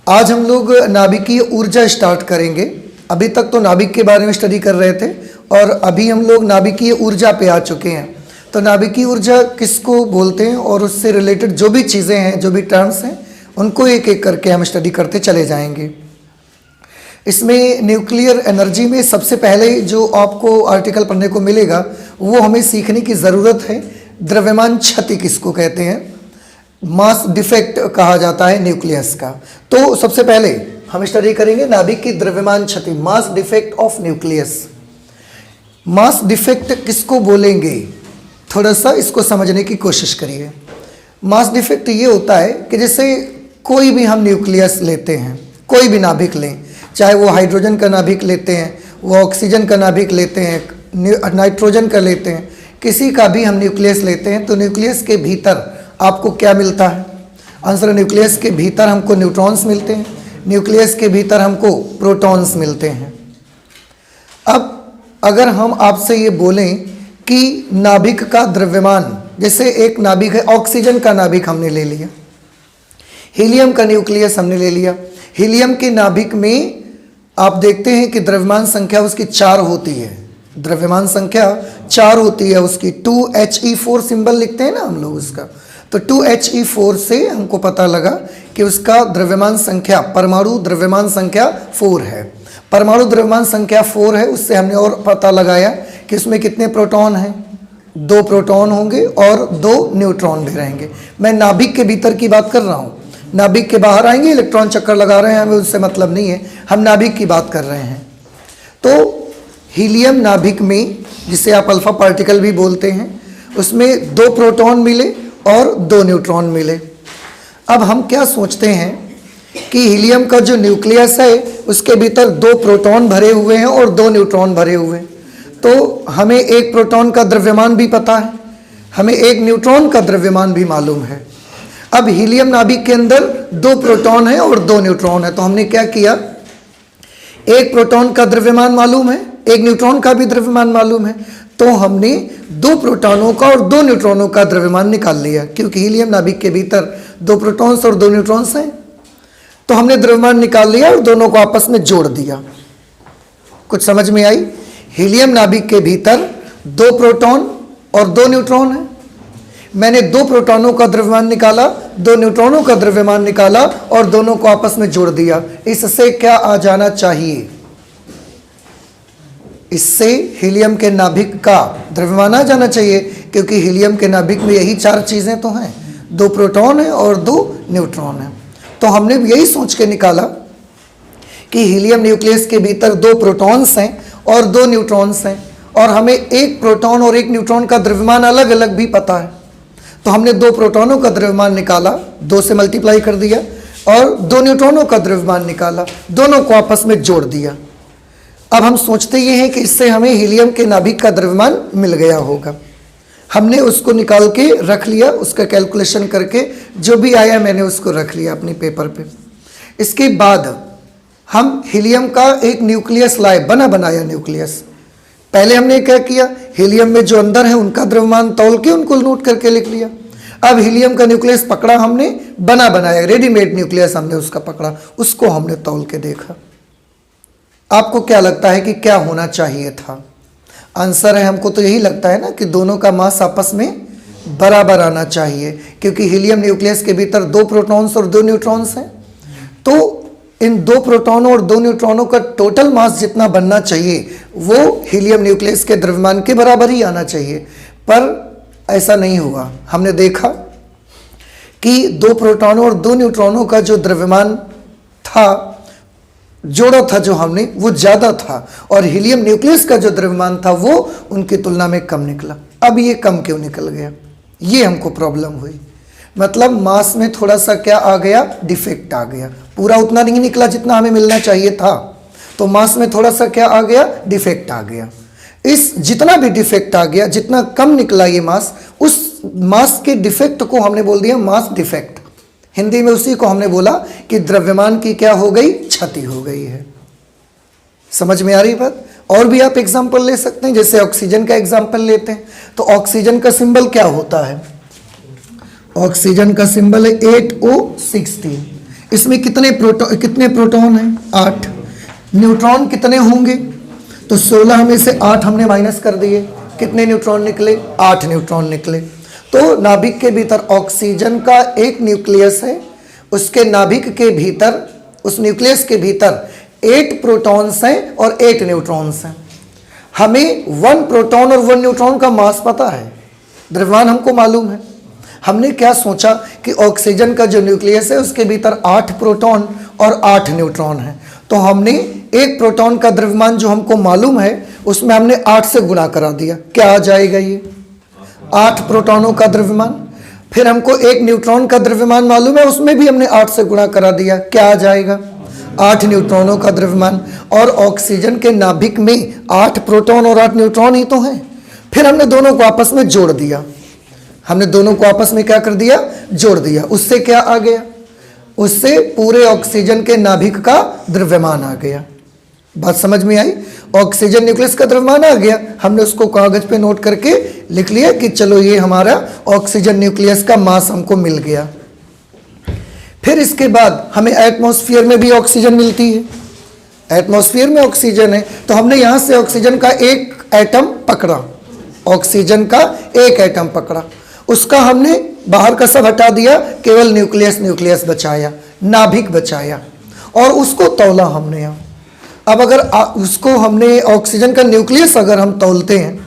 आज हम लोग नाभिकीय ऊर्जा स्टार्ट करेंगे। अभी तक तो नाभिक के बारे में स्टडी कर रहे थे और अभी हम लोग नाभिकीय ऊर्जा पे आ चुके हैं। तो नाभिकीय ऊर्जा किसको बोलते हैं और उससे रिलेटेड जो भी चीज़ें हैं, जो भी टर्म्स हैं, उनको एक एक करके हम स्टडी करते चले जाएंगे। इसमें न्यूक्लियर एनर्जी में सबसे पहले जो आपको आर्टिकल पढ़ने को मिलेगा वो हमें सीखने की ज़रूरत है। द्रव्यमान क्षति किसको कहते हैं? मास डिफेक्ट कहा जाता है न्यूक्लियस का। तो सबसे पहले हम स्टडी करेंगे नाभिक की द्रव्यमान क्षति, mass defect of nucleus. Mass defect किसको बोलेंगे, थोड़ा सा इसको समझने की कोशिश करिए। मास डिफेक्ट ये होता है कि जैसे कोई भी हम न्यूक्लियस लेते हैं, कोई भी नाभिक लें, चाहे वो हाइड्रोजन का नाभिक लेते हैं, वो ऑक्सीजन का नाभिक लेते हैं, नाइट्रोजन का लेते हैं, किसी का भी हम न्यूक्लियस लेते हैं तो न्यूक्लियस के भीतर आपको क्या मिलता है? आंसर, न्यूक्लियस के भीतर हमको न्यूट्रॉन्स मिलते हैं, न्यूक्लियस के भीतर हमको प्रोटॉन्स मिलते हैं। अब अगर हम आपसे ये बोलें कि नाभिक का द्रव्यमान, जैसे एक नाभिक है, ऑक्सीजन का नाभिक हमने ले लिया, हीलियम का न्यूक्लियस हमने ले लिया। हीलियम के नाभिक में आप देखते हैं कि द्रव्यमान संख्या उसकी 4 होती है, द्रव्यमान संख्या 4 होती है उसकी। 2He4 सिंबल लिखते हैं ना हम लोग उसका, तो 2He4 से हमको पता लगा कि उसका द्रव्यमान संख्या, परमाणु द्रव्यमान संख्या 4 है। परमाणु द्रव्यमान संख्या 4 है, उससे हमने और पता लगाया कि उसमें कितने प्रोटॉन हैं, 2 प्रोटॉन होंगे और 2 न्यूट्रॉन भी रहेंगे। मैं नाभिक के भीतर की बात कर रहा हूँ, नाभिक के बाहर आएंगे इलेक्ट्रॉन चक्कर लगा रहे हैं, हमें उससे मतलब नहीं है, हम नाभिक की बात कर रहे हैं। तो हीलियम नाभिक में, जिसे आप अल्फा पार्टिकल भी बोलते हैं, उसमें 2 प्रोटॉन मिले और 2 न्यूट्रॉन मिले। अब हम क्या सोचते हैं कि हीलियम का जो न्यूक्लियस है उसके भीतर 2 प्रोटॉन भरे हुए हैं और 2 न्यूट्रॉन भरे हुए हैं, तो हमें 1 प्रोटॉन का द्रव्यमान भी पता है, हमें 1 न्यूट्रॉन का द्रव्यमान भी मालूम है। अब हीलियम नाभिक के अंदर 2 प्रोटॉन है और 2 न्यूट्रॉन है, तो हमने क्या किया, 1 प्रोटॉन का द्रव्यमान मालूम है, 1 न्यूट्रॉन का भी द्रव्यमान मालूम है, तो हमने 2 प्रोटॉनों का और 2 न्यूट्रॉनों का द्रव्यमान निकाल लिया। क्योंकि हीलियम नाभिक के भीतर 2 प्रोटॉन्स और 2 न्यूट्रॉन्स हैं, तो हमने द्रव्यमान निकाल लिया और दोनों को आपस में जोड़ दिया। कुछ समझ में आई? हीलियम नाभिक के भीतर 2 प्रोटॉन और 2 न्यूट्रॉन है, मैंने 2 प्रोटॉनों का द्रव्यमान निकाला, 2 न्यूट्रॉनों का द्रव्यमान निकाला और दोनों को आपस में जोड़ दिया। इससे क्या आ जाना चाहिए? इससे हीलियम के नाभिक का द्रव्यमान आ जाना चाहिए, क्योंकि हीलियम के नाभिक में यही 4 चीज़ें तो हैं, 2 प्रोटॉन है और 2 न्यूट्रॉन है। तो हमने यही सोच के निकाला कि हीलियम न्यूक्लियस के भीतर 2 प्रोटॉन्स हैं और 2 न्यूट्रॉन्स हैं, और हमें 1 प्रोटॉन और 1 न्यूट्रॉन का द्रव्यमान अलग अलग भी पता है। तो हमने 2 प्रोटॉनों का द्रव्यमान निकाला, 2 से मल्टीप्लाई कर दिया, और 2 न्यूट्रॉनों का द्रव्यमान निकाला, दोनों को आपस में जोड़ दिया। अब हम सोचते ये हैं कि इससे हमें हीलियम के नाभिक का द्रव्यमान मिल गया होगा। हमने उसको निकाल के रख लिया, उसका कैलकुलेशन करके जो भी आया मैंने उसको रख लिया अपने पेपर पे। इसके बाद हम हीलियम का एक न्यूक्लियस लाए, बनाया न्यूक्लियस। पहले हमने क्या किया, हीलियम में जो अंदर है उनका द्रव्यमान तौल के उनको नोट करके लिख लिया। अब हीलियम का न्यूक्लियस पकड़ा हमने, बनाया, रेडीमेड न्यूक्लियस हमने उसका पकड़ा, उसको हमने तौल के देखा। आपको क्या लगता है कि क्या होना चाहिए था? आंसर है, हमको तो यही लगता है ना कि दोनों का मास आपस में बराबर आना चाहिए, क्योंकि हीलियम न्यूक्लियस के भीतर 2 प्रोटॉन्स और 2 न्यूट्रॉन्स हैं। तो इन 2 प्रोटॉनों और 2 न्यूट्रॉनों का टोटल मास जितना बनना चाहिए वो हीलियम न्यूक्लियस के द्रव्यमान के बराबर ही आना चाहिए, पर ऐसा नहीं हुआ। हमने देखा कि 2 प्रोटॉनों और 2 न्यूट्रॉनों का जो द्रव्यमान था, जोड़ा था जो हमने, वो ज़्यादा था, और हीलियम न्यूक्लियस का जो द्रव्यमान था वो उनकी तुलना में कम निकला। अब ये कम क्यों निकल गया, ये हमको प्रॉब्लम हुई। मतलब मास में थोड़ा सा क्या आ गया, डिफेक्ट आ गया, पूरा उतना नहीं निकला जितना हमें मिलना चाहिए था, तो मास में थोड़ा सा क्या आ गया, डिफेक्ट आ गया। इस जितना भी डिफेक्ट आ गया, जितना कम निकला ये मास, उस मास के डिफेक्ट को हमने बोल दिया मास डिफेक्ट। हिंदी में उसी को हमने बोला कि द्रव्यमान की क्या हो गई, क्षति हो गई है। समझ में आ रही बात? और भी आप एग्जाम्पल ले सकते हैं, जैसे ऑक्सीजन का एग्जाम्पल लेते हैं, तो ऑक्सीजन का सिंबल क्या होता है? ऑक्सीजन का सिंबल है 8O16। इसमें कितने प्रोटॉन हैं? 8। न्यूट्रॉन कितने होंगे? तो 16 में से 8 हमने माइनस कर दिए, कितने न्यूट्रॉन निकले? 8 न्यूट्रॉन निकले। तो नाभिक के भीतर ऑक्सीजन का एक न्यूक्लियस है, उसके नाभिक के भीतर, उस न्यूक्लियस के भीतर 8 प्रोटॉन्स हैं और 8 न्यूट्रॉन्स हैं। हमें 1 प्रोटॉन और 1 न्यूट्रॉन का मास पता है, द्रव्यमान हमको मालूम है। हमने क्या सोचा कि ऑक्सीजन का जो न्यूक्लियस है उसके भीतर 8 प्रोटॉन और 8 न्यूट्रॉन है, तो हमने एक प्रोटॉन का द्रव्यमान जो हमको मालूम है उसमें हमने 8 से गुणा करा दिया। क्या आ जाएगा? ये 8 प्रोटॉनों का द्रव्यमान। फिर हमको एक न्यूट्रॉन का द्रव्यमान मालूम है, उसमें भी हमने 8 से गुणा करा दिया। क्या आ जाएगा? 8 न्यूट्रॉनों का द्रव्यमान। और ऑक्सीजन के नाभिक में 8 प्रोटॉन और 8 न्यूट्रॉन ही तो हैं। फिर हमने दोनों को आपस में जोड़ दिया, हमने दोनों को आपस में क्या कर दिया? जोड़ दिया। उससे क्या आ गया? उससे पूरे ऑक्सीजन के नाभिक का द्रव्यमान आ गया। बात समझ में आई? ऑक्सीजन न्यूक्लियस का द्रव्यमान आ गया, हमने उसको कागज पे नोट करके लिख लिया कि चलो ये हमारा ऑक्सीजन न्यूक्लियस का मास हमको मिल गया। फिर इसके बाद हमें एटमॉस्फेयर में भी ऑक्सीजन मिलती है, एटमॉस्फेयर में ऑक्सीजन है, तो हमने यहां से ऑक्सीजन का एक एटम पकड़ा, ऑक्सीजन का एक एटम पकड़ा, उसका हमने बाहर का सब हटा दिया, केवल न्यूक्लियस बचाया, नाभिक बचाया और उसको तौला हमने। अब अगर उसको हमने ऑक्सीजन का न्यूक्लियस अगर हम तौलते हैं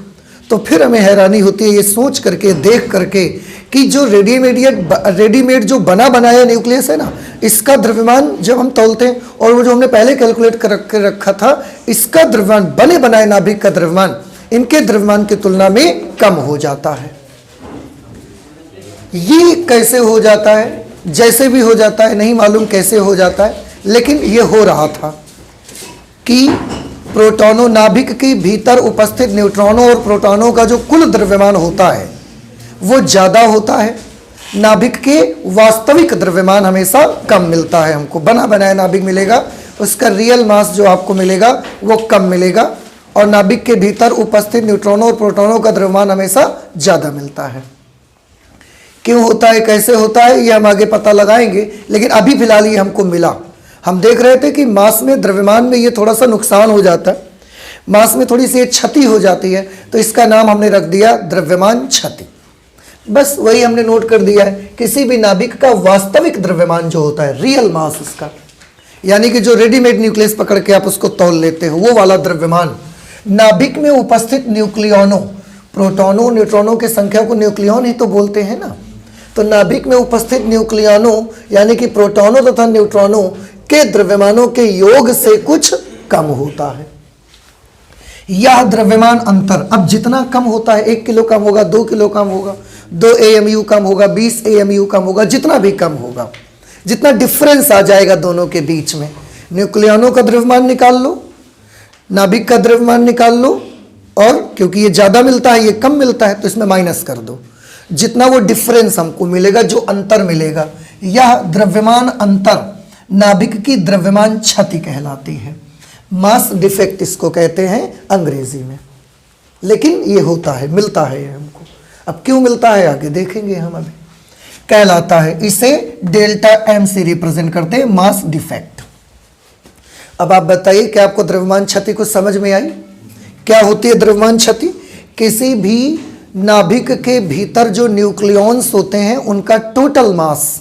तो फिर हमें हैरानी होती है ये सोच करके, देख करके कि जो रेडीमेड जो बना बनाया न्यूक्लियस है ना, इसका द्रव्यमान जब हम तौलते हैं और वो जो हमने पहले कैलकुलेट कर रखा था, इसका द्रव्यमान, बने बनाए नाभिक का द्रव्यमान इनके द्रव्यमान की तुलना में कम हो जाता है। ये कैसे हो जाता है? जैसे भी हो जाता है, नहीं मालूम कैसे हो जाता है, लेकिन ये हो रहा था कि प्रोटॉनों, नाभिक के भीतर उपस्थित न्यूट्रॉनों और प्रोटॉनों का जो कुल द्रव्यमान होता है वो ज़्यादा होता है, नाभिक के वास्तविक द्रव्यमान हमेशा कम मिलता है। हमको बना बनाया नाभिक मिलेगा, उसका रियल मास जो आपको मिलेगा वो कम मिलेगा, और नाभिक के भीतर उपस्थित न्यूट्रॉनों और प्रोटॉनों का द्रव्यमान हमेशा ज़्यादा मिलता है। क्यों होता है, कैसे होता है, ये हम आगे पता लगाएंगे, लेकिन अभी फिलहाल ये हमको मिला। हम देख रहे थे कि मास में, द्रव्यमान में ये थोड़ा सा नुकसान हो जाता है, मास में थोड़ी सी क्षति हो जाती है, तो इसका नाम हमने रख दिया द्रव्यमान क्षति। बस वही हमने नोट कर दिया है। किसी भी नाभिक का वास्तविक द्रव्यमान जो होता है, रियल मास उसका, यानी कि जो रेडीमेड न्यूक्लियस पकड़ के आप उसको तौल लेते हो, वो वाला द्रव्यमान नाभिक में उपस्थित न्यूक्लियनों, प्रोटॉनों न्यूट्रॉनों की संख्या को न्यूक्लियन ही तो बोलते हैं ना, तो नाभिक में उपस्थित न्यूक्लियनों यानी कि प्रोटॉनों तथा न्यूट्रॉनों के द्रव्यमानों के योग से कुछ कम होता है। यह द्रव्यमान अंतर अब जितना कम होता है, 1 किलो कम होगा, 2 किलो कम होगा, 2 AMU कम होगा, 20 AMU कम होगा, जितना भी कम होगा, जितना डिफरेंस आ जाएगा दोनों के बीच में, न्यूक्लियनों का द्रव्यमान निकाल लो, नाभिक का द्रव्यमान निकाल लो, और क्योंकि ये ज़्यादा मिलता है ये कम मिलता है तो इसमें माइनस कर दो, जितना वो डिफरेंस हमको मिलेगा, जो अंतर मिलेगा, यह द्रव्यमान अंतर नाभिक की द्रव्यमान क्षति कहलाती है। मास डिफेक्ट इसको कहते हैं अंग्रेजी में, लेकिन ये होता है, मिलता है ये हमको। अब क्यों मिलता है आगे देखेंगे हम। अभी कहलाता है, इसे डेल्टा M से रिप्रेजेंट करते हैं, मास डिफेक्ट। अब आप बताइए कि आपको द्रव्यमान क्षति कुछ समझ में आई? क्या होती है द्रव्यमान क्षति? किसी भी नाभिक के भीतर जो न्यूक्लियॉन्स होते हैं उनका टोटल मास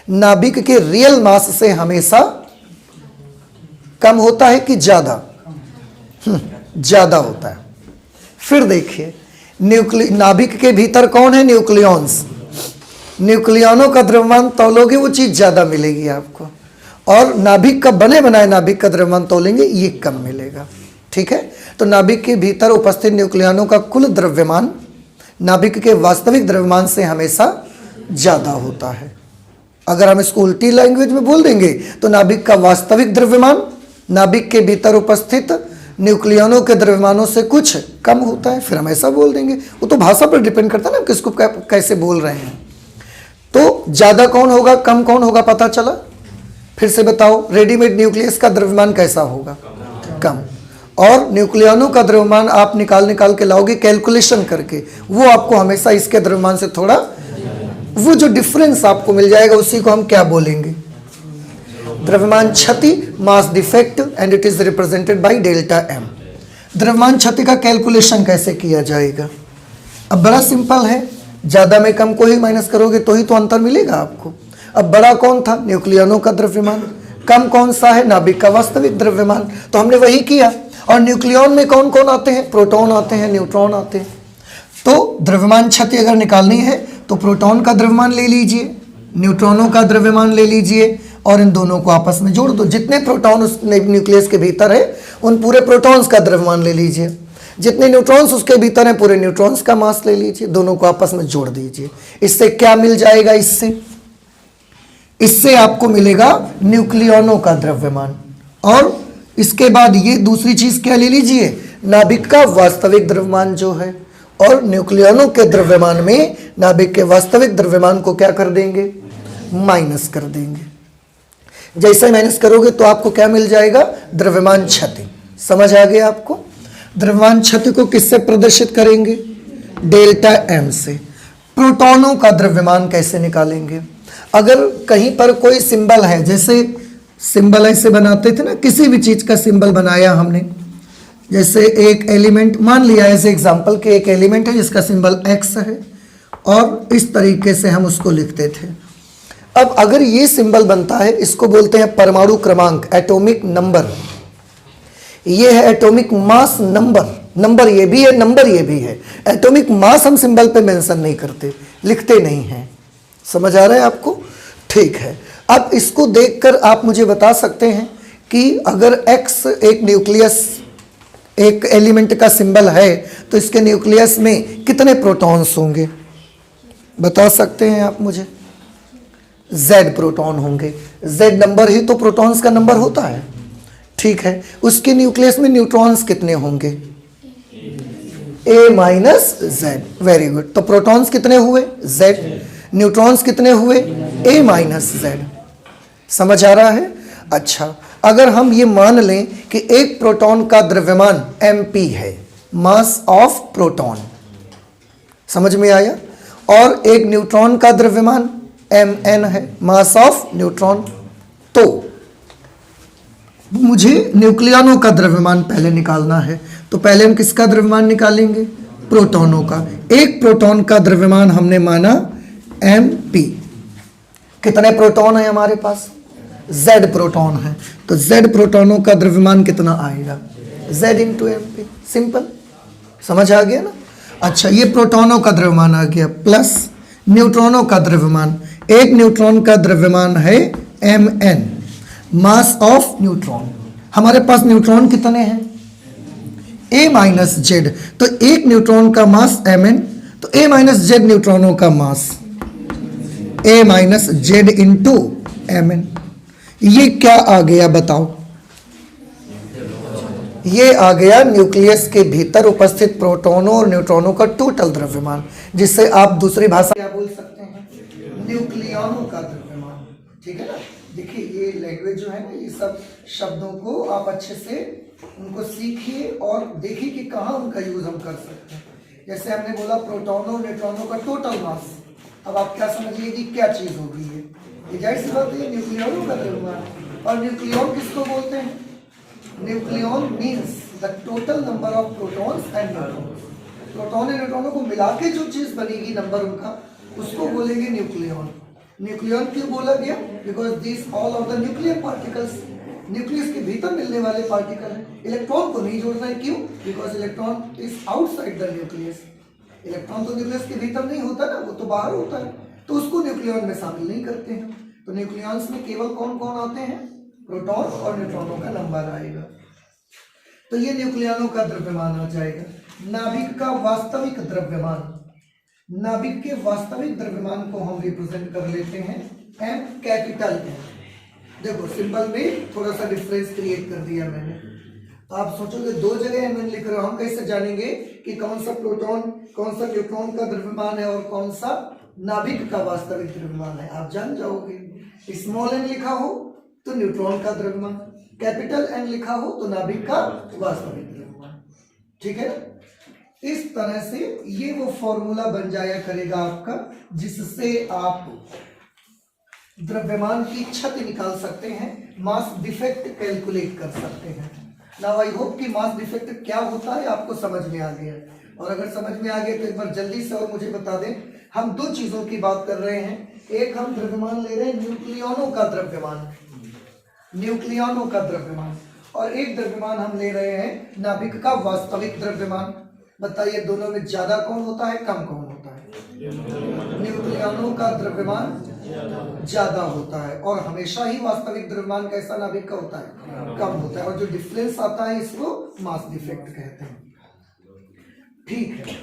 नाभिक के रियल मास से हमेशा कम होता है कि ज्यादा? ज्यादा होता है। फिर देखिए, नाभिक के भीतर कौन है? न्यूक्लियॉन्स। न्यूक्लियनों का द्रव्यमान तौलोगे वो चीज ज्यादा मिलेगी आपको, और नाभिक का बने बनाए नाभिक का द्रव्यमान तौलेंगे ये कम मिलेगा। ठीक है, तो नाभिक के भीतर उपस्थित न्यूक्लियनों का कुल द्रव्यमान नाभिक के वास्तविक द्रव्यमान से हमेशा ज्यादा होता है। अगर हम इसको उल्टी लैंग्वेज में बोल देंगे तो नाभिक का वास्तविक द्रव्यमान नाभिक के भीतर उपस्थित न्यूक्लियनों के द्रव्यमानों से कुछ कम होता है, फिर हम ऐसा बोल देंगे। वो तो भाषा पर डिपेंड करता है ना, किसको कैसे बोल रहे हैं। तो ज्यादा कौन होगा, कम कौन होगा, पता चला? फिर से बताओ, रेडीमेड न्यूक्लियस का द्रव्यमान कैसा होगा? कम। और न्यूक्लियनों का द्रव्यमान आप निकाल के लाओगे कैलकुलेशन करके, वो आपको हमेशा इसके द्रव्यमान से थोड़ा, वो जो डिफरेंस आपको मिल जाएगा उसी को हम क्या बोलेंगे? द्रव्यमान क्षति, mass defect, and it is represented by delta M. द्रव्यमान क्षति का कैलकुलेशन कैसे किया जाएगा? अब बड़ा सिंपल है, ज्यादा में कम को ही माइनस करोगे तो ही तो अंतर मिलेगा आपको। अब बड़ा कौन था? न्यूक्लियनों का द्रव्यमान। कम कौन सा है? नाभिक का वास्तविक द्रव्यमान। तो हमने वही किया। और न्यूक्लियन में कौन कौन आते हैं? प्रोटॉन आते हैं, न्यूट्रॉन आते हैं। तो द्रव्यमान क्षति अगर निकालनी है तो प्रोटॉन का द्रव्यमान ले लीजिए, न्यूट्रॉनों का द्रव्यमान ले लीजिए और इन दोनों को आपस में जोड़ दो। जितने प्रोटॉन उस न्यूक्लियस के भीतर है उन पूरे प्रोटॉन्स का द्रव्यमान ले लीजिए, जितने न्यूट्रॉन्स उसके भीतर हैं पूरे न्यूट्रॉन्स का मास ले लीजिए, दोनों को आपस में जोड़ दीजिए। इससे क्या मिल जाएगा? इससे आपको मिलेगा न्यूक्लियनों का द्रव्यमान। और इसके बाद ये दूसरी चीज क्या ले लीजिए? नाभिक का वास्तविक द्रव्यमान जो है। और न्यूक्लियनों के द्रव्यमान में नाभिक के वास्तविक द्रव्यमान को क्या कर देंगे? माइनस कर देंगे। जैसे माइनस करोगे तो आपको क्या मिल जाएगा? द्रव्यमान क्षति। समझ आ गया आपको? द्रव्यमान क्षति को किससे प्रदर्शित करेंगे? डेल्टा एम से। प्रोटॉनों का द्रव्यमान कैसे निकालेंगे? अगर कहीं पर कोई सिंबल है, जैसे सिंबल ऐसे बनाते थे ना, किसी भी चीज का सिंबल बनाया हमने, जैसे एक एलिमेंट मान लिया ऐसे एग्जांपल के, एक एलिमेंट है जिसका सिंबल एक्स है और इस तरीके से हम उसको लिखते थे। अब अगर ये सिंबल बनता है, इसको बोलते हैं परमाणु क्रमांक, एटॉमिक नंबर। ये है एटॉमिक मास नंबर। नंबर ये भी है, नंबर ये भी है। एटॉमिक मास हम सिंबल पे मेंशन नहीं करते, लिखते नहीं हैं। समझ आ रहा है आपको? ठीक है। अब इसको देखकर आप मुझे बता सकते हैं कि अगर एक्स एक न्यूक्लियस, एक एलिमेंट का सिंबल है तो इसके न्यूक्लियस में कितने प्रोटॉन्स होंगे? बता सकते हैं आप मुझे? Z प्रोटॉन होंगे। Z नंबर ही तो प्रोटॉन्स का नंबर होता है। ठीक है। उसके न्यूक्लियस में न्यूट्रॉन्स कितने होंगे? A minus Z। Very good. तो प्रोटॉन्स कितने हुए? Z। न्यूट्रॉन्स कितने हुए? A minus Z। समझ आ रहा है? अच्छा, अगर हम ये मान लें कि एक प्रोटॉन का द्रव्यमान mp है, मास ऑफ प्रोटॉन, समझ में आया? और एक न्यूट्रॉन का द्रव्यमान mn है, मास ऑफ न्यूट्रॉन। तो मुझे न्यूक्लियनों का द्रव्यमान पहले निकालना है, तो पहले हम किसका द्रव्यमान निकालेंगे? प्रोटॉनों का। एक प्रोटॉन का द्रव्यमान हमने माना mp। कितने प्रोटॉन है हमारे पास? Z प्रोटॉन है। तो Z प्रोटॉनों का द्रव्यमान कितना आएगा? Z into mp। सिंपल, समझ आ गया ना? अच्छा, ये प्रोटॉनों का द्रव्यमान आ गया, प्लस न्यूट्रॉनों का द्रव्यमान। एक न्यूट्रॉन का द्रव्यमान है mn, मास ऑफ न्यूट्रॉन। हमारे पास न्यूट्रॉन कितने हैं? a minus Z. तो एक न्यूट्रॉन का मास mn, तो a माइनस जेड न्यूट्रॉनों का मास, a minus Z into mn। ये क्या आ गया बताओ? ये आ गया न्यूक्लियस के भीतर उपस्थित प्रोटॉनों और न्यूट्रॉनों का टोटल द्रव्यमान, जिससे आप दूसरी भाषा क्या बोल सकते हैं? न्यूक्लियनों का द्रव्यमान। ठीक है ना? देखिए, ये लैंग्वेज जो है ना, ये सब शब्दों को आप अच्छे से उनको सीखिए और देखिए कि कहाँ उनका यूज हम कर सकते हैं। जैसे हमने बोला प्रोटॉनों और न्यूट्रॉनों का टोटल मास। अब आप क्या समझिए कि क्या चीज होगी ये? जाहिर सी बात है, न्यूक्लियनों का द्रव्यमान। और न्यूक्लियन किसको बोलते हैं? Nucleon means the total number of protons and neutrons. Proton और न्यूट्रॉनों को मिला के जो चीज बनेगी नंबर उनका, उसको बोलेंगे न्यूक्लियन। न्यूक्लियन क्यों बोला गया? Because this all of the nuclear particles, nucleus के भीतर मिलने वाले पार्टिकल हैं। इलेक्ट्रॉन को नहीं जोड़ना है, क्यों? Because electron is outside the nucleus. Electron तो न्यूक्लियस के भीतर नहीं होता ना, वो तो बाहर होता है, तो उसको न्यूक्लियन में शामिल नहीं करते हैं। तो न्यूक्लियंस में केवल कौन कौन आते हैं? प्रोटॉन और न्यूट्रॉनों का नंबर आएगा। तो ये न्यूक्लियनों का द्रव्यमान आ जाएगा। नाभिक का वास्तविक द्रव्यमान, नाभिक के वास्तविक द्रव्यमान को हम रिप्रेजेंट कर लेते हैं एम, कैपिटल एम। देखो, सिंबल में थोड़ा सा डिफरेंस क्रिएट कर दिया मैंने। आप सोचोगे दो जगह एम लिख रहे हो, हम कैसे जानेंगे कि कौन सा प्रोटॉन कौन सा न्यूट्रॉन का द्रव्यमान है और कौन सा नाभिक का वास्तविक द्रव्यमान है? आप जान जाओगे। स्मॉल एन लिखा हो तो न्यूट्रॉन का द्रव्यमान, कैपिटल एन लिखा हो तो नाभिक का वास्तविक द्रव्यमान। ठीक है? इस तरह से ये वो फॉर्मूला बन जाया करेगा आपका, जिससे आप द्रव्यमान की क्षति निकाल सकते हैं, मास डिफेक्ट कैलकुलेट कर सकते हैं। नाउ आई होप कि मास डिफेक्ट क्या होता है आपको समझ में आ गया है, और अगर समझ में आ गया तो एक बार जल्दी से और मुझे बता दें। हम दो चीजों की बात कर रहे हैं, एक हम द्रव्यमान ले रहे हैं न्यूक्लियनों का द्रव्यमान, न्यूक्लियनों का द्रव्यमान, और एक द्रव्यमान हम ले रहे हैं नाभिक का वास्तविक द्रव्यमान। बताइए दोनों में ज्यादा कौन होता है, कम कौन होता है? न्यूक्लियनों का द्रव्यमान ज्यादा होता है, और हमेशा ही वास्तविक द्रव्यमान कैसा नाभिक का होता है, कम होता है, और जो डिफरेंस आता है इसको मास डिफेक्ट कहते हैं। ठीक है,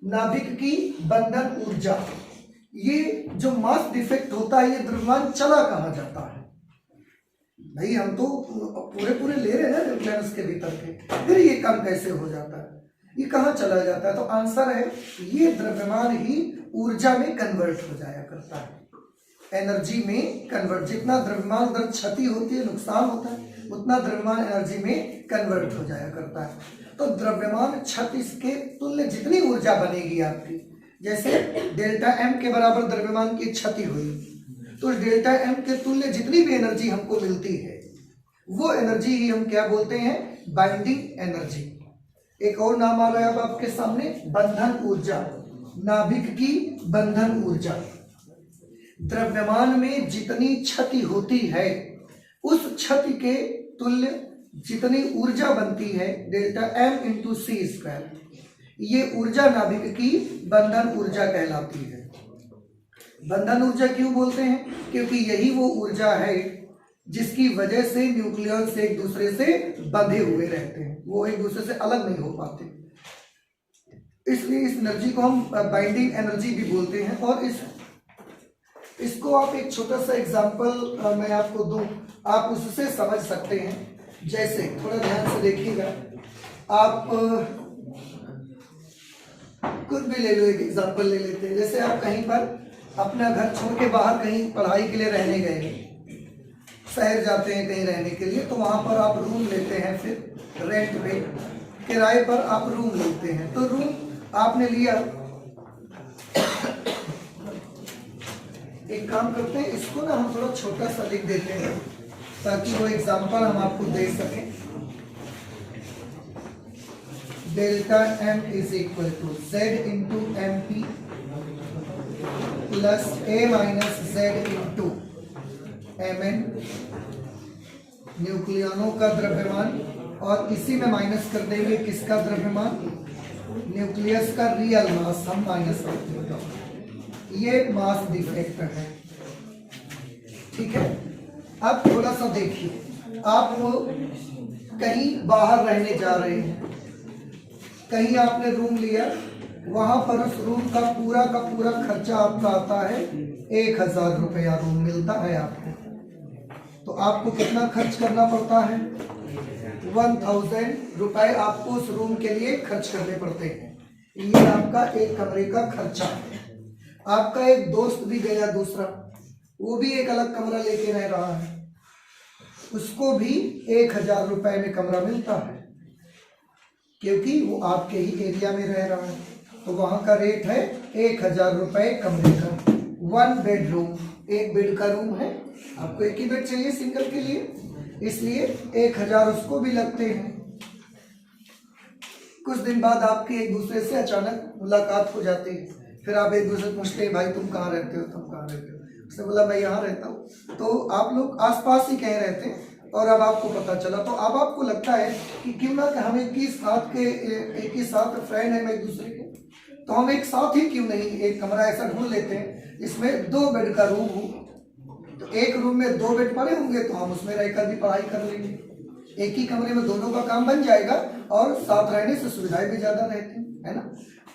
नाभिक की बंधन ऊर्जा, ये जो मास डिफेक्ट होता है ये द्रव्यमान चला कहाँ जाता है? भाई हम तो पूरे ले रहे हैं ना न्यूक्लियस के भीतर के, फिर ये कम कैसे हो जाता है, ये कहाँ चला जाता है? तो आंसर है ये द्रव्यमान ही ऊर्जा में कन्वर्ट हो जाया करता है, एनर्जी में कन्वर्ट। जितना द्रव्यमान उधर क्षति होती है, नुकसान होता है, उतना द्रव्यमान एनर्जी में कन्वर्ट हो जाया करता है। तो द्रव्यमान क्षति के तुल्य जितनी ऊर्जा बनेगी आपकी, जैसे डेल्टा एम के बराबर द्रव्यमान की क्षति हुई, तो डेल्टा एम के तुल्य जितनी भी एनर्जी हमको मिलती है वो एनर्जी ही हम क्या बोलते हैं, बाइंडिंग एनर्जी। एक और नाम आ रहा है अब आपके सामने, बंधन ऊर्जा, नाभिक की बंधन ऊर्जा। द्रव्यमान में जितनी क्षति होती है उस क्षति के तुल्य जितनी ऊर्जा बनती है, डेल्टा एम इंटू सी स्क्वायर, ये ऊर्जा नाभिक की बंधन ऊर्जा कहलाती है। बंधन ऊर्जा क्यों बोलते हैं? क्योंकि यही वो ऊर्जा है जिसकी वजह से न्यूक्लियस एक दूसरे से बंधे हुए रहते हैं, वो एक दूसरे से अलग नहीं हो पाते, इसलिए इस एनर्जी को हम बाइंडिंग एनर्जी भी बोलते हैं। और इसको आप एक छोटा सा एग्जांपल मैं आपको दूं, आप उससे समझ सकते हैं। जैसे थोड़ा ध्यान से देखिएगा, आप कुछ भी ले लो, एक एग्जांपल ले लेते हैं। जैसे आप कहीं पर अपना घर छोड़ के बाहर कहीं पढ़ाई के लिए रहने गए, शहर जाते हैं कहीं रहने के लिए, तो वहां पर आप रूम लेते हैं, फिर रेंट पे किराए पर आप रूम लेते हैं। तो रूम आपने लिया, एक काम करते हैं, इसको ना हम थोड़ा छोटा सा लिख देते हैं ताकि वो एग्जांपल हम आपको दे सकें। Delta M is equal to Z into M P plus A minus Z into M N, न्यूक्लियनों का द्रव्यमान, और इसी में माइनस कर देंगे किसका द्रव्यमान, न्यूक्लियस का रियल मास हम माइनस कर देंगे, ये मास डिफेक्ट है। ठीक है, अब थोड़ा सा देखिए, आप कहीं बाहर रहने जा रहे हैं, कहीं आपने रूम लिया, वहां पर उस रूम का पूरा खर्चा आपका आता है 1000 रुपया रूम मिलता है आपको, तो आपको कितना खर्च करना पड़ता है, 1000 रुपए आपको उस रूम के लिए खर्च करने पड़ते हैं। ये आपका एक कमरे का खर्चा है। आपका एक दोस्त भी गया दूसरा, वो भी एक अलग कमरा लेके रह रहा है, उसको भी 1000 रुपए में कमरा मिलता है, क्योंकि वो आपके ही एरिया में रह रहा है, तो वहां का रेट है 1000 रुपए कमरे का। 1 बेडरूम, एक बेड का रूम है, आपको एक ही बेड चाहिए सिंगल के लिए, इसलिए 1000 उसको भी लगते हैं। कुछ दिन बाद आपकी एक दूसरे से अचानक मुलाकात हो जाती है, फिर आप एक दूसरे पूछते हैं, भाई तुम कहाँ रहते हो, तुम कहाँ रहते हो? उसने बोला मैं यहाँ रहता हूँ। तो आप लोग आसपास ही कहीं रहते हैं, और अब आपको पता चला, तो अब आपको लगता है कि क्यों ना कि हम एक ही साथ फ्रेंड हैं एक दूसरे के, तो हम एक साथ ही क्यों नहीं एक कमरा ऐसा ढूंढ लेते हैं जिसमें 2 बेड का रूम हो, तो एक रूम में 2 बेड पड़े होंगे, तो हम उसमें रहकर भी पढ़ाई कर लेंगे, एक ही कमरे में दोनों का काम बन जाएगा, और साथ रहने से सुविधाएं भी ज्यादा रहती हैं, है ना।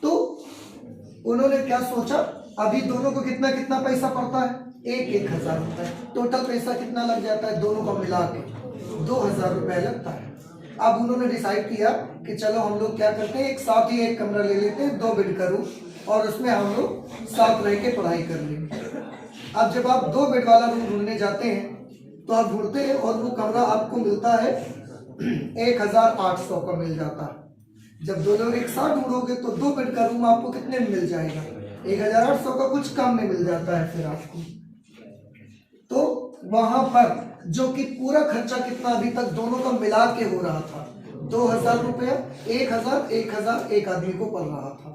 तो उन्होंने क्या सोचा, अभी दोनों को कितना कितना पैसा पड़ता है, 1000 रुपए, टोटल पैसा कितना लग जाता है दोनों को मिला के, 2000 रुपए लगता है। अब उन्होंने डिसाइड किया कि चलो हम लोग क्या करते हैं, एक साथ ही एक कमरा ले लेते हैं, 2 बेड का रूम, और उसमें हम लोग साथ रह के पढ़ाई कर लेंगे। अब जब आप 2 बेड वाला रूम ढूंढने जाते हैं, तो आप ढूंढते हैं और वो कमरा आपको मिलता है 1800 का मिल जाता है। जब दोनों एक साथ ढूंढोगे तो 2 बेड का रूम आपको कितने में मिल जाएगा, 1800 का, कुछ कम में मिल जाता है फिर आपको। वहां पर जो कि पूरा खर्चा कितना अभी तक दोनों का मिला के हो रहा था, 2000 रुपया, 1000 1000 एक आदमी को पड़ रहा था।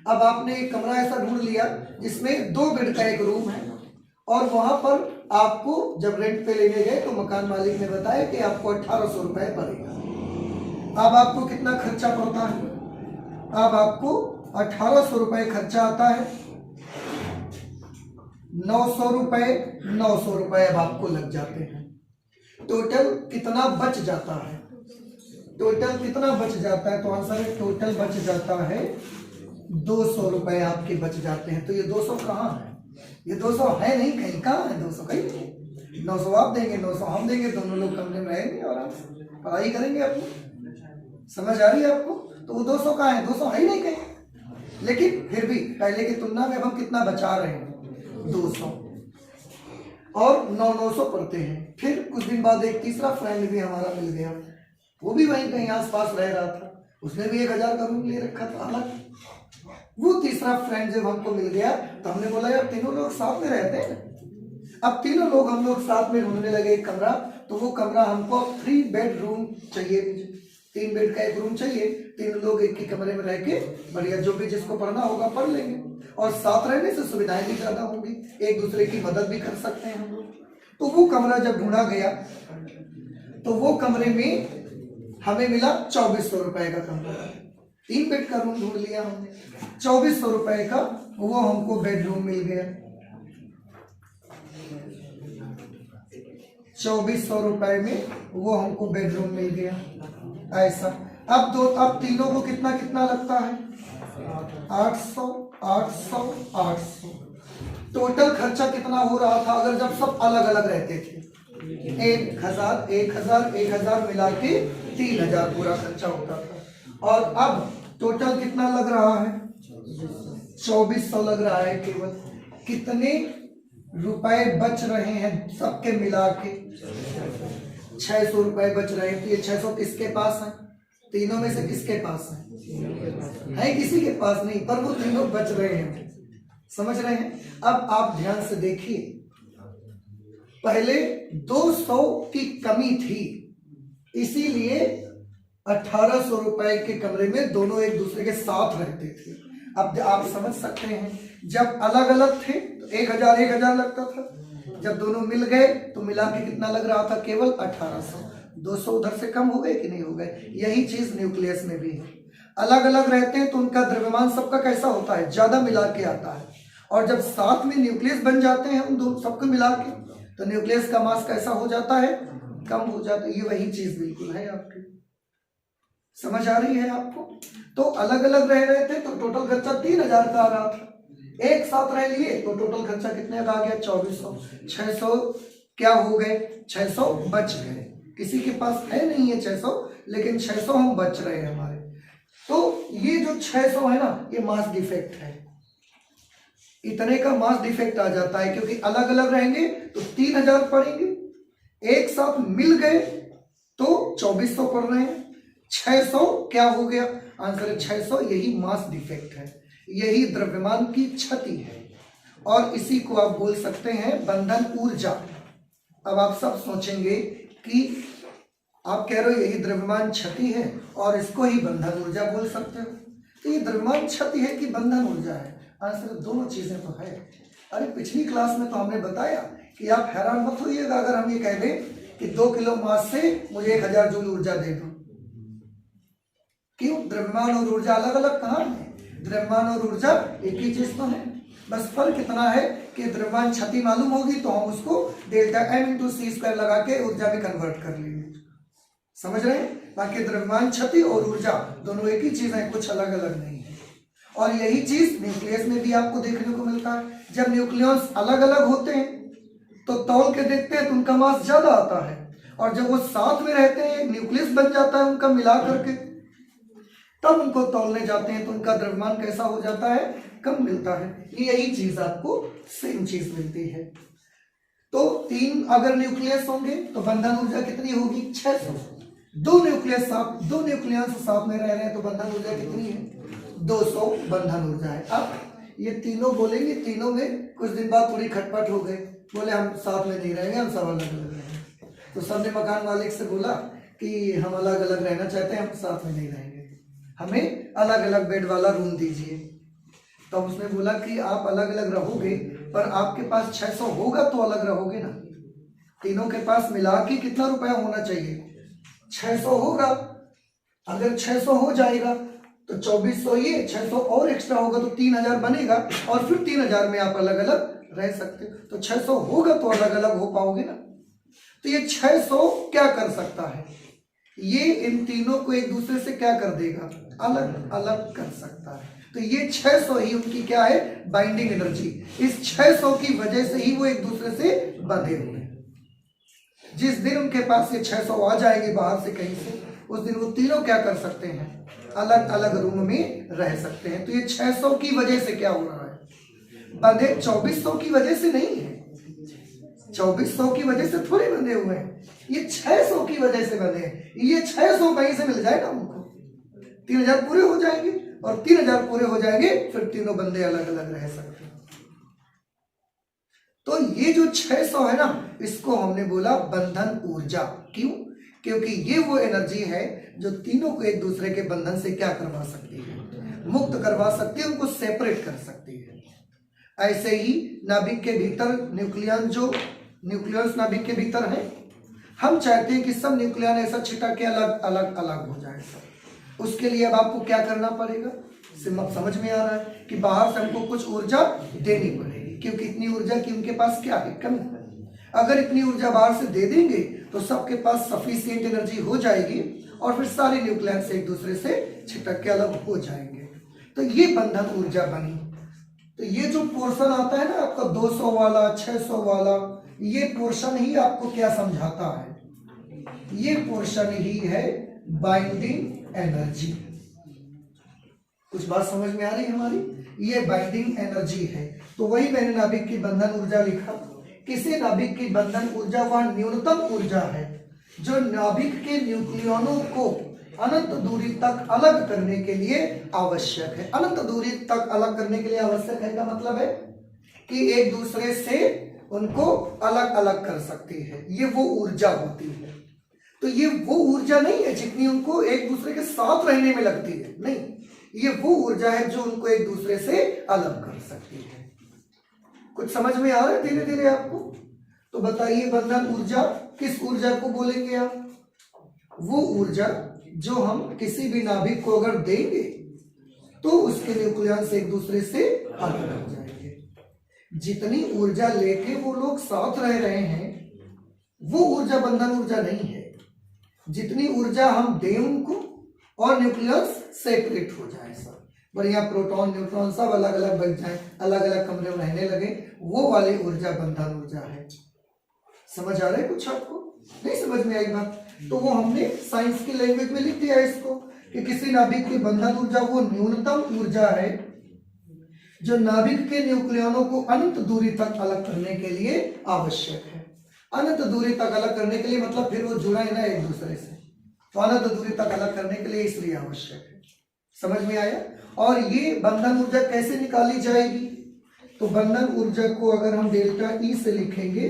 अब आपने एक कमरा ऐसा ढूंढ लिया जिसमें 2 बेड का एक रूम है, और वहां पर आपको जब रेंट पे लेने गए तो मकान मालिक ने बताया कि आपको 1800 रुपए पड़ेगा। अब आपको कितना खर्चा पड़ता है? अब आपको 1800 रुपए खर्चा आता है, 900 रुपए 900 रुपए अब आपको लग जाते हैं। टोटल कितना बच जाता है? टोटल कितना बच जाता है? तो आंसर है टोटल बच जाता है 200 रुपए आपके बच जाते हैं। तो ये 200 कहाँ है? ये 200 है नहीं, कहीं कहाँ है 200? कहीं 900 आप देंगे, 900 हम देंगे, दोनों लोग कमरे में रहेंगे और आप पढ़ाई करेंगे अपनी। समझ आ रही है आपको? तो वो 200 कहाँ है? 200 है ही नहीं कहीं। लेकिन फिर भी पहले की तुलना में अब हम कितना बचा रहे हैं? 200 और 900 पड़ते हैं। फिर कुछ दिन बाद एक तीसरा फ्रेंड भी हमारा मिल गया, वो भी वहीं कहीं आसपास रह रहा था, उसने भी 1000 का रूम ले रखा था अलग। वो तीसरा फ्रेंड जब हमको मिल गया तो हमने बोला यार तीनों लोग साथ में रहते हैं। अब तीनों लोग हम लोग साथ में ढूंढने लगे एक कमरा। तो वो कमरा हमको 3 बेडरूम चाहिए, 3 बेड का एक रूम चाहिए। तीनों लोग एक ही कमरे में रह के बढ़िया जो भी जिसको पढ़ना होगा पढ़ लेंगे, और साथ रहने से सुविधाएं भी ज्यादा होंगी, एक दूसरे की मदद भी कर सकते हैं हम लोग। तो वो कमरा जब ढूंढा गया तो वो कमरे में हमें मिला 2400 रुपए का कमरा। 3 बेड का रूम ढूंढ लिया हमने, 2400 रुपए का वो हमको बेडरूम मिल गया। 2400 रुपए में वो हमको बेडरूम मिल गया ऐसा। अब तीनों को कितना कितना लगता है? 800 800 800। टोटल खर्चा कितना हो रहा था अगर जब सब अलग अलग रहते थे? 1000 1000 1000 मिला के 3000 पूरा खर्चा होता था। और अब टोटल कितना लग रहा है? 2400 लग रहा है केवल। कितने रुपए बच रहे हैं सबके मिला के? 600 रुपए बच रहे हैं। तो ये 600 किसके पास है? तीनों में से किसके पास है? किसी के पास नहीं, पर वो तीनों बच रहे हैं। समझ रहे हैं? अब आप ध्यान से देखिए, पहले 200 की कमी थी, इसीलिए 1800 रुपए के कमरे में दोनों एक दूसरे के साथ रहते थे। अब आप समझ सकते हैं, जब अलग अलग थे तो 1000 1000 लगता था, जब दोनों मिल गए तो मिला के कितना लग रहा था? केवल 1800। 200 उधर से कम हो गए कि नहीं हो गए? यही चीज न्यूक्लियस में भी है। अलग अलग रहते हैं तो उनका द्रव्यमान सबका कैसा होता है? ज्यादा मिला के आता है। और जब साथ में न्यूक्लियस बन जाते हैं उन दो सबको मिला के, तो न्यूक्लियस का मास कैसा हो जाता है? कम हो जाता है। ये वही चीज बिल्कुल है आपकी। समझ आ रही है आपको? तो अलग अलग रह रहे थे तो टोटल खर्चा 3000 का आ रहा था। एक साथ रह लिए तो टोटल खर्चा कितने का आ गया? 2400। 600 क्या हो गए? 600 बच गए। किसी के पास है नहीं है 600, लेकिन 600 हम बच रहे हैं हमारे। तो ये जो 600 है ना, ये मास डिफेक्ट है। इतने का मास डिफेक्ट आ जाता है, क्योंकि अलग अलग रहेंगे तो 3000 पड़ेंगे, एक साथ मिल गए तो 2400 पड़ रहे हैं। 600 क्या हो गया? आंसर है 600। यही मास डिफेक्ट है, यही द्रव्यमान की क्षति है, और इसी को आप बोल सकते हैं बंधन ऊर्जा। अब आप सब सोचेंगे कि आप कह रहे हो यही द्रव्यमान क्षति है और इसको ही बंधन ऊर्जा बोल सकते हो, तो ये द्रव्यमान क्षति है कि बंधन ऊर्जा है? आंसर दोनों चीजें तो है। अरे पिछली क्लास में तो हमने बताया कि आप हैरान मत होइएगा अगर हम ये कह दें कि 2 किलो मास से मुझे 1000 जूल ऊर्जा दे दो। क्यों? द्रव्यमान और ऊर्जा अलग अलग कहाँ है? द्रव्यमान और ऊर्जा एक ही चीज तो है, बस फर्क इतना है कि द्रव्यमान क्षति मालूम होगी तो हम उसको डेल्टा m × c² लगा के ऊर्जा में कन्वर्ट कर लेंगे। समझ रहे हैं? बाकी द्रव्यमान क्षति और ऊर्जा दोनों एक ही चीज है, कुछ अलग अलग नहीं है। और यही चीज न्यूक्लियस में भी आपको देखने को मिलता है। जब न्यूक्लियस अलग अलग होते हैं तो तौल के देखते हैं तो उनका मास ज्यादा आता है, और जब वो साथ में रहते हैं न्यूक्लियस बन जाता है उनका मिला करके, तब उनको तौलने जाते हैं तो उनका द्रव्यमान कैसा हो जाता है? कम मिलता है। यही चीज आपको सेम चीज मिलती है। तो 3 अगर न्यूक्लियस होंगे तो बंधन ऊर्जा कितनी होगी? 600। 2 न्यूक्लियस साथ में रह रहे हैं तो बंधन ऊर्जा कितनी है? 200 बंधन ऊर्जा है। अब ये तीनों बोलेंगे, तीनों में कुछ दिन बाद थोड़ी खटपट हो गई, बोले हम साथ में नहीं रहेंगे, हम सब अलग अलग रहेंगे। तो सबने मकान मालिक से बोला कि हम अलग अलग रहना चाहते हैं, हम साथ में नहीं रहेंगे, हमें अलग अलग बेड वाला रूम दीजिए। तो उसने बोला कि आप अलग अलग रहोगे पर आपके पास 600 होगा तो अलग रहोगे ना। तीनों के पास मिला के कितना रुपया होना चाहिए? 600 होगा। अगर 600 हो जाएगा तो 2400 ये, 600 और एक्स्ट्रा होगा तो 3000 बनेगा, और फिर 3000 में आप अलग अलग रह सकते हो। तो 600 होगा तो अलग अलग हो पाओगे ना। तो ये 600 क्या कर सकता है? ये इन तीनों को एक दूसरे से क्या कर देगा? अलग अलग कर सकता है। तो ये 600 ही उनकी क्या है? Binding energy. इस 600 की वजह से ही वो एक दूसरे से बंधे हुए हैं। जिस दिन उनके पास ये 600 आ जाएंगे बाहर से कहीं से, उस दिन वो तीनों क्या कर सकते हैं? अलग अलग रूम में रह सकते हैं। तो ये 600 की वजह से क्या हो रहा है? बंधे 2400 की वजह से नहीं है, 2400 की वजह से थोड़े बंधे हुए हैं, ये 600 की वजह से बंधे हैं। ये 600 कहीं से मिल जाएगा उनको, 3000 पूरे हो जाएंगे, और 3000 पूरे हो जाएंगे फिर तीनों बंदे अलग अलग रह सकते हैं। तो ये जो 600 है ना, इसको हमने बोला बंधन ऊर्जा। क्यों? क्योंकि ये वो एनर्जी है जो तीनों को एक दूसरे के बंधन से क्या करवा सकती है? मुक्त करवा सकती है, उनको सेपरेट कर सकती है। ऐसे ही नाभिक के भीतर न्यूक्लियन, जो न्यूक्लियस नाभिक के भीतर है, हम चाहते हैं कि सब न्यूक्लियन ऐसा छिटक के अलग अलग अलग हो जाए सब। उसके लिए अब आपको क्या करना पड़ेगा? समझ में आ रहा है कि बाहर से हमको कुछ ऊर्जा देनी पड़ेगी, क्योंकि इतनी ऊर्जा की उनके पास क्या है? कमी। अगर इतनी ऊर्जा बाहर से दे देंगे तो सबके पास सफिशिएंट एनर्जी हो जाएगी, और फिर सारे न्यूक्लियन से एक दूसरे से छिटक के अलग हो जाएंगे। तो ये बंधन ऊर्जा बनी। तो ये जो पोर्शन आता है ना आपका 200 वाला, 600 वाला, ये पोर्शन ही आपको क्या समझाता है? ये पोर्शन ही है बाइंडिंग एनर्जी। कुछ बात समझ में आ रही है हमारी? ये बाइंडिंग एनर्जी है। तो वही मैंने नाभिक की बंधन ऊर्जा लिखा। किसी नाभिक की बंधन ऊर्जा वह न्यूनतम ऊर्जा है जो नाभिक के न्यूक्लियनों को अनंत दूरी तक अलग करने के लिए आवश्यक है। अनंत दूरी तक अलग करने के लिए आवश्यक है का मतलब है कि एक दूसरे से उनको अलग अलग कर सकती है। ये वो ऊर्जा होती है। तो ये वो ऊर्जा नहीं है जितनी उनको एक दूसरे के साथ रहने में लगती है, नहीं, ये वो ऊर्जा है जो उनको एक दूसरे से अलग कर सकती है। कुछ समझ में आ रहा है धीरे धीरे आपको? तो बताइए बंधन ऊर्जा किस ऊर्जा को बोलेंगे आप? वो ऊर्जा जो हम किसी भी नाभिक को अगर देंगे तो उसके न्यूक्लियन से एक दूसरे से अलग हो जाएंगे। जितनी ऊर्जा लेके वो लोग साथ रह रहे हैं वो ऊर्जा बंधन ऊर्जा नहीं है। जितनी ऊर्जा हम दें उनको और न्यूक्लियस सेपरेट हो जाए, सब बढ़िया, प्रोटॉन न्यूट्रॉन सब अलग अलग बन जाए, अलग अलग कमरे में रहने लगे, वो वाली ऊर्जा बंधन ऊर्जा है। समझ आ रहा है कुछ आपको? नहीं समझ में आई बात? तो वो हमने साइंस की लैंग्वेज में लिख दिया इसको कि किसी नाभिक की बंधन ऊर्जा वो न्यूनतम ऊर्जा है जो नाभिक के न्यूक्लियनों को अनंत दूरी तक अलग करने के लिए आवश्यक है। अनंत दूरी तक अलग करने के लिए मतलब फिर वो जुड़ा है ना एक दूसरे से, तो अनंत दूरी तक अलग करने के लिए इसलिए आवश्यक है। समझ में आया? और ये बंधन ऊर्जा कैसे निकाली जाएगी? तो बंधन ऊर्जा को अगर हम डेल्टा ई से लिखेंगे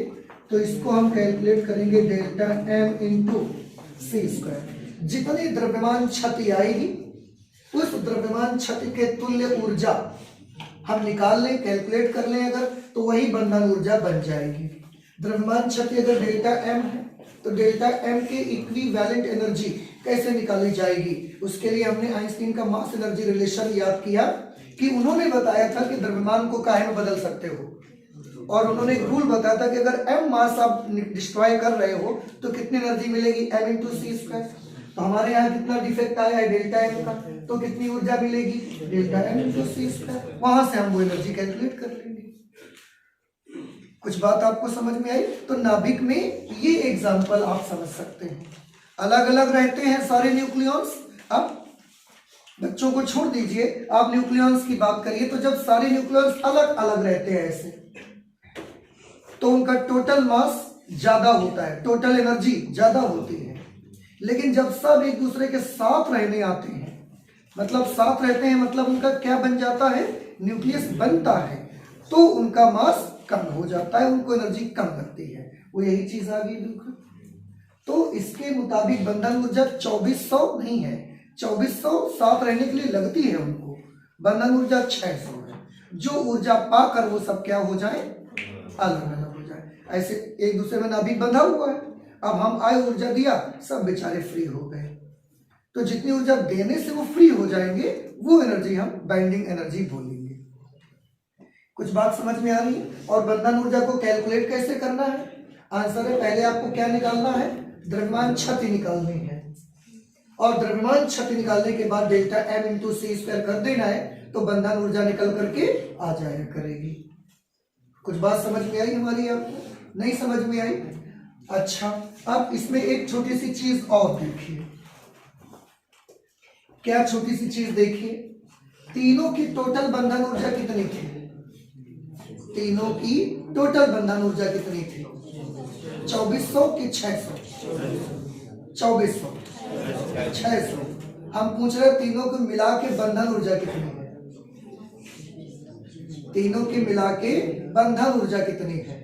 तो इसको हम कैलकुलेट करेंगे डेल्टा एम इंटू सी स्क्वायर। जितनी द्रव्यमान क्षति आएगी उस द्रव्यमान क्षति के तुल्य ऊर्जा हम निकाल लें, कैलकुलेट कर लें अगर, तो वही बंधन ऊर्जा बन जाएगी। द्रव्यमान क्षति अगर डेल्टा एम है तो डेल्टा एम के इक्विवेलेंट एनर्जी कैसे निकाली जाएगी? उसके लिए हमने आइंस्टीन का मास एनर्जी रिलेशन याद किया कि उन्होंने बताया था कि द्रव्यमान को काहे में बदल सकते हो, और उन्होंने एक रूल बताया था कि अगर m मास आप डिस्ट्रॉय कर रहे हो तो कितनी एनर्जी मिलेगी? m इंटू सी स्क्वायर। तो हमारे यहाँ कितना डिफेक्ट आया है डेल्टा m का, तो कितनी ऊर्जा मिलेगी? डेल्टा m इंटू सी स्क्वायर। वहां से हम वो एनर्जी कैलकुलेट कर लेंगे। कुछ बात आपको समझ में आई? तो नाभिक में ये एग्जांपल आप समझ सकते हैं। अलग अलग रहते हैं सारे न्यूक्लियॉन्स। अब बच्चों को छोड़ दीजिए, आप न्यूक्लियॉन्स की बात करिए तो जब सारे न्यूक्लियॉन्स अलग अलग रहते हैं ऐसे, तो उनका टोटल मास ज्यादा होता है, टोटल एनर्जी ज्यादा होती है। लेकिन जब सब एक दूसरे के साथ रहने आते हैं मतलब साथ रहते हैं, मतलब उनका क्या बन जाता है, न्यूक्लियस बनता है, तो उनका मास कम हो जाता है, उनको एनर्जी कम लगती है। वो यही चीज आ गई बिल्कुल। तो इसके मुताबिक बंधन ऊर्जा 2400 नहीं है, 2400 साथ रहने के लिए लगती है उनको, बंधन ऊर्जा 600 है। जो ऊर्जा पाकर वो सब क्या हो जाए, अलग अलग हो जाए। ऐसे एक दूसरे में नाभिक बंधा हुआ है, अब हम आय ऊर्जा दिया, सब बेचारे फ्री हो गए। तो जितनी ऊर्जा देने से वो फ्री हो जाएंगे, वो एनर्जी हम बाइंडिंग एनर्जी बोलेंगे। कुछ बात समझ में आ रही है? और बंधन ऊर्जा को कैलकुलेट कैसे करना है? आंसर है, पहले आपको क्या निकालना है, द्रव्यमान क्षति निकालनी है, और द्रव्यमान क्षति निकालने के बाद डेल्टा एम इंटू सी स्क्वायर कर देना है, तो बंधन ऊर्जा निकल करके आ जाया करेगी। कुछ बात समझ में आई हमारी? आपको नहीं समझ में आई? अच्छा, अब इसमें एक छोटी सी चीज और देखिए। क्या छोटी सी चीज देखिए, तीनों की टोटल बंधन ऊर्जा कितनी थी? तीनों की टोटल बंधन ऊर्जा कितनी थी? 2400 की 600? 2400, 600। हम पूछ रहे तीनों को मिला के बंधन ऊर्जा कितनी है? तीनों की मिला के बंधन ऊर्जा कितनी है?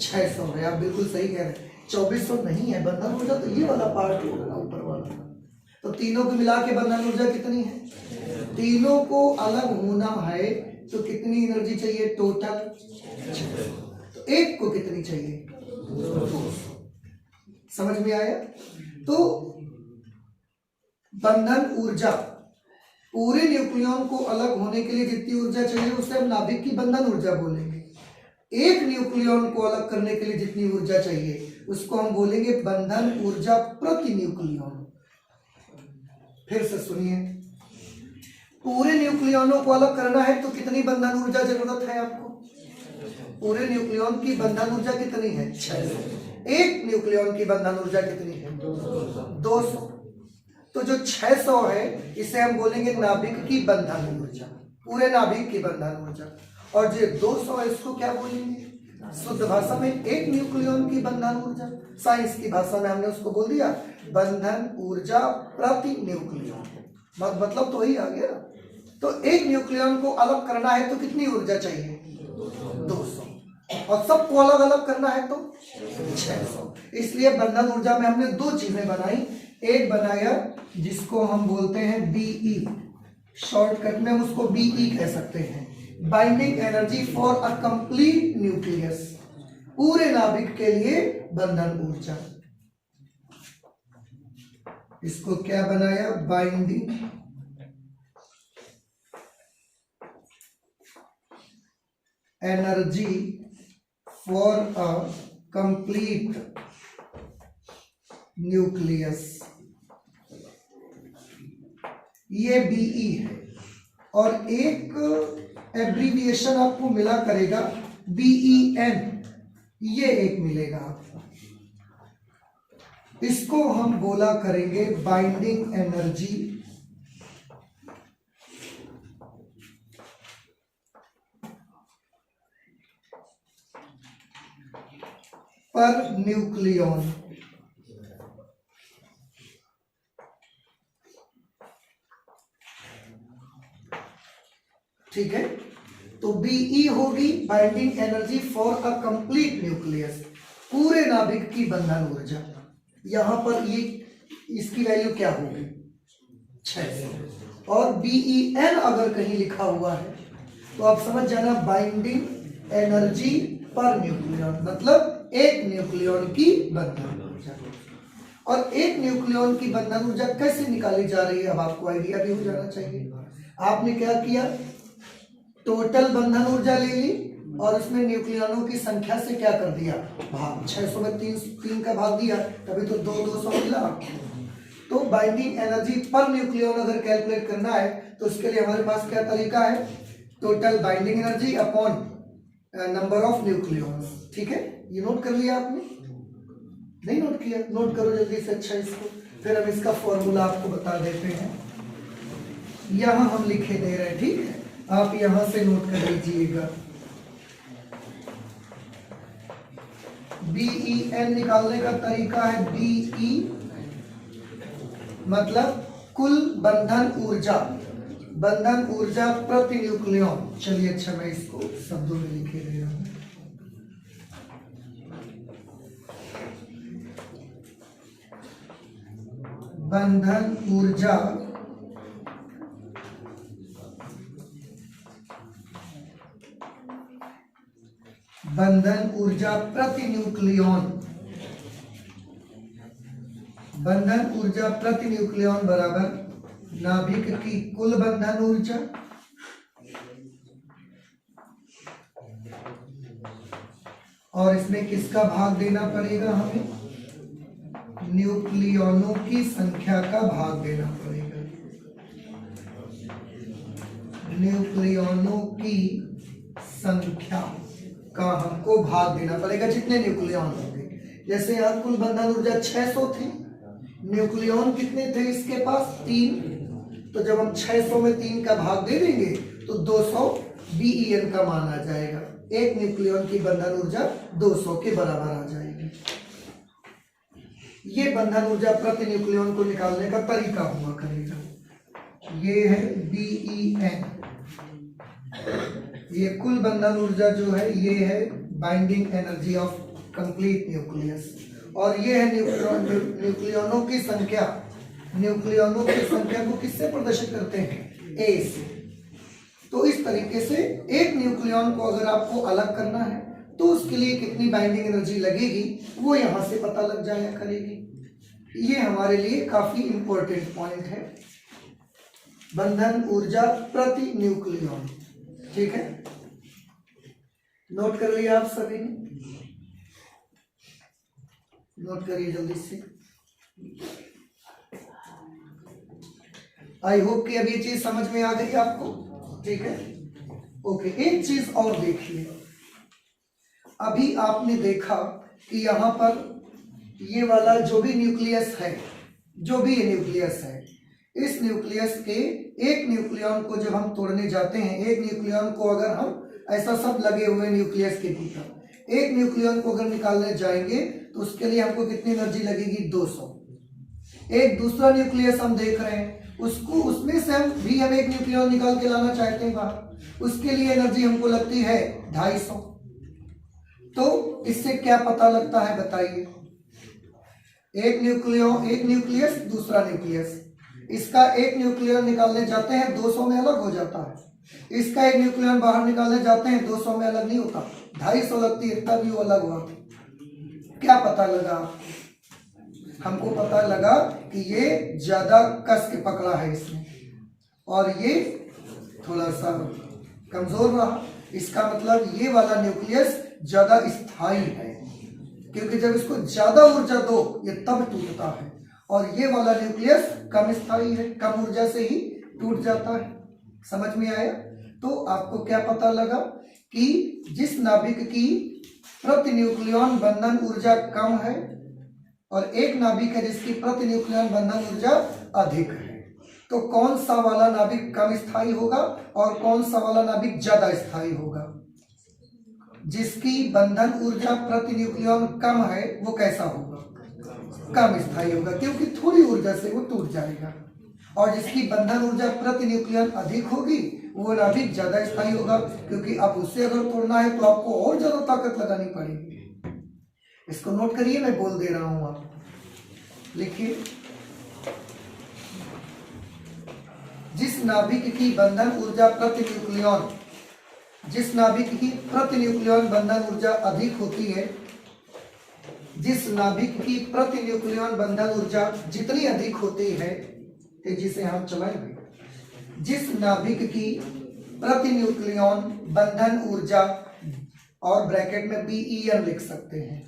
600 है। आप बिल्कुल सही कह रहे हैं, 2400 नहीं है बंधन ऊर्जा, तो ये वाला पार्ट होगा ऊपर वाला। तो तीनों को मिला के बंधन ऊर्जा कितनी है? तीनों को अलग होना है तो कितनी एनर्जी चाहिए टोटल? तो एक को कितनी चाहिए? 200। समझ में आया? तो बंधन ऊर्जा, पूरे न्यूक्लियन को अलग होने के लिए जितनी ऊर्जा चाहिए उसे हम नाभिक की बंधन ऊर्जा बोलेंगे। एक न्यूक्लियन को अलग करने के लिए जितनी ऊर्जा चाहिए उसको हम बोलेंगे बंधन ऊर्जा प्रति न्यूक्लियन। फिर से सुनिए, पूरे न्यूक्लियनों को अलग करना है तो कितनी बंधन ऊर्जा जरूरत है आपको? पूरे न्यूक्लियन की बंधन ऊर्जा कितनी है? 600। एक न्यूक्लियन की बंधन ऊर्जा कितनी है? 200। तो जो 600 है इसे हम बोलेंगे नाभिक की बंधन ऊर्जा, पूरे नाभिक की बंधन ऊर्जा। और जो 200 है इसको क्या बोलेंगे? शुद्ध भाषा में एक न्यूक्लियन की बंधन ऊर्जा, साइंस की भाषा में हमने उसको बोल दिया बंधन ऊर्जा प्रति न्यूक्लियन। मतलब तो वही आ गया। तो एक न्यूक्लियन को अलग करना है तो कितनी ऊर्जा चाहिए? 200। और सबको अलग अलग करना है तो 600। इसलिए बंधन ऊर्जा में हमने दो चीजें बनाई। एक बनाया जिसको हम बोलते हैं बीई, शॉर्टकट में हम उसको बीई कह सकते हैं, binding energy for a complete nucleus, पूरे नाभिक के लिए बंधन ऊर्जा। इसको क्या बनाया? Binding energy for a complete nucleus, ये बीई है। और एक एब्रीविएशन आपको मिला करेगा बीईएन, ये एक मिलेगा आपको, इसको हम बोला करेंगे बाइंडिंग एनर्जी पर न्यूक्लियन। ठीक है, तो बीई होगी binding energy for a complete nucleus, पूरे नाभिक की बंधन ऊर्जा। यहां पर ये इसकी वैल्यू क्या होगी? 600। और बीईएन अगर कहीं लिखा हुआ है तो आप समझ जाना बाइंडिंग एनर्जी पर न्यूक्लियन, मतलब एक न्यूक्लियन की बंधन ऊर्जा। और एक न्यूक्लियन की बंधन ऊर्जा कैसे निकाली जा रही है अब आपको आइडिया भी हो जाना चाहिए। आपने क्या किया, टोटल बंधन ऊर्जा ले ली और उसमें न्यूक्लियनों की संख्या से क्या कर दिया, भाग। 600 में 3 का भाग दिया, तभी तो 200 मिला। तो बाइंडिंग एनर्जी पर न्यूक्लियन अगर कैलकुलेट करना है तो उसके लिए हमारे पास क्या तरीका है, total binding energy upon number of nucleons. ठीक है, ये नोट कर लिया आपने? नहीं नोट किया? नोट करो जल्दी से। अच्छा, इसको फिर हम इसका फॉर्मूला आपको बता देते हैं, यहां हम लिखे दे रहे हैं। ठीक है, आप यहां से नोट कर लीजिएगा। बीईएन निकालने का तरीका है बीई मतलब कुल बंधन ऊर्जा, बंधन ऊर्जा प्रति न्यूक्लियॉन। चलिए अच्छा मैं इसको शब्दों में लिखे दे रहा हूं। बंधन ऊर्जा प्रति न्यूक्लियॉन, बंधन ऊर्जा प्रति न्यूक्लियॉन बराबर नाभिक की कुल बंधन ऊर्जा और इसमें किसका भाग देना पड़ेगा हमें, न्यूक्लियॉनों की संख्या का भाग देना पड़ेगा, न्यूक्लियॉनों की संख्या का हमको भाग देना पड़ेगा, जितने न्यूक्लियॉन होंगे। जैसे यहाँ कुल बंधन ऊर्जा 600 थी, न्यूक्लियॉन कितने थे इसके पास, 3, तो जब हम 600 में 3 का भाग दे देंगे तो 200 BeN का मान आ जाएगा। एक न्यूक्लियॉन की बंधन ऊर्जा 200 के बराबर आ जाएगी। ये बंधन ऊर्जा प्रति न्यूक्लियॉन को निकालने का तरीका हुआ करेगा। ये है BeN, ये कुल बंधन ऊर्जा जो है ये है binding energy of complete nucleus, और ये है न्यूक्लियॉनों की संख्या। न्यूक्लियॉनों की संख्या को किससे प्रदर्शित करते हैं, A से। तो इस तरीके से एक न्यूक्लियॉन को अगर आपको अलग करना है तो उसके लिए कितनी बाइंडिंग एनर्जी लगेगी वो यहां से पता लग जाया करेगी। ये हमारे लिए काफी इंपॉर्टेंट पॉइंट है, बंधन ऊर्जा प्रति न्यूक्लियॉन। ठीक है, नोट कर लिया आप सभी ने, नोट करिए जल्दी से। आई होप कि अब ये चीज समझ में आ गई आपको। ठीक है, ओके। एक चीज और देखिए, अभी आपने देखा कि यहां पर ये वाला जो भी न्यूक्लियस है, जो भी ये न्यूक्लियस है, इस न्यूक्लियस के एक न्यूक्लियॉन को जब हम तोड़ने जाते हैं, एक न्यूक्लियॉन को अगर हम ऐसा सब लगे हुए न्यूक्लियस के भीतर एक न्यूक्लियॉन को अगर निकालने जाएंगे तो उसके लिए हमको कितनी एनर्जी लगेगी, 200। एक दूसरा न्यूक्लियस हम देख रहे हैं, उसको उसमें से हम एक न्यूक्लियॉन निकाल के लाना चाहते हैं बाहर, उसके लिए एनर्जी हमको लगती है 250। तो इससे क्या पता लगता है बताइए, एक न्यूक्लियस दूसरा न्यूक्लियस, इसका एक न्यूक्लियन निकालने जाते हैं 200 में अलग हो जाता है, इसका एक न्यूक्लियन बाहर निकालने जाते हैं 200 में अलग नहीं होता, 250 लगती है, तब वो अलग हुआ। क्या पता लगा, हमको पता लगा कि ये ज्यादा कस के पकड़ा है इसने और ये थोड़ा सा कमजोर रहा। इसका मतलब ये वाला न्यूक्लियस ज्यादा स्थायी है, क्योंकि जब इसको ज्यादा ऊर्जा दो ये तब टूटता है, और ये वाला न्यूक्लियस कम स्थायी है, कम ऊर्जा से ही टूट जाता है। समझ में आया? तो आपको क्या पता लगा कि जिस नाभिक की प्रति न्यूक्लियॉन बंधन ऊर्जा कम है और एक नाभिक है जिसकी प्रति न्यूक्लियॉन बंधन ऊर्जा अधिक है, तो कौन सा वाला नाभिक कम स्थायी होगा और कौन सा वाला नाभिक ज्यादा स्थायी होगा? जिसकी बंधन ऊर्जा प्रति न्यूक्लियॉन कम है वो कैसा होगा? कम स्थायी होगा, क्योंकि थोड़ी ऊर्जा से वो टूट जाएगा। और जिसकी बंधन ऊर्जा प्रति न्यूक्लियॉन अधिक होगी वो नाभिक ज्यादा स्थायी होगा, क्योंकि अब उससे अगर तोड़ना है तो आपको और ज्यादा ताकत लगानी पड़ेगी। इसको नोट करिए, मैं बोल दे रहा हूं, आप लिखिए। जिस नाभिक की बंधन ऊर्जा प्रति न्यूक्लियॉन, जिस नाभिक की प्रति न्यूक्लियॉन बंधन ऊर्जा अधिक होती है, जिस नाभिक की प्रति न्यूक्लियॉन बंधन ऊर्जा जितनी अधिक होती है, तेजी से हम चलाएंगे, जिस नाभिक की प्रति न्यूक्लियॉन बंधन ऊर्जा, और ब्रैकेट में BeN लिख सकते हैं,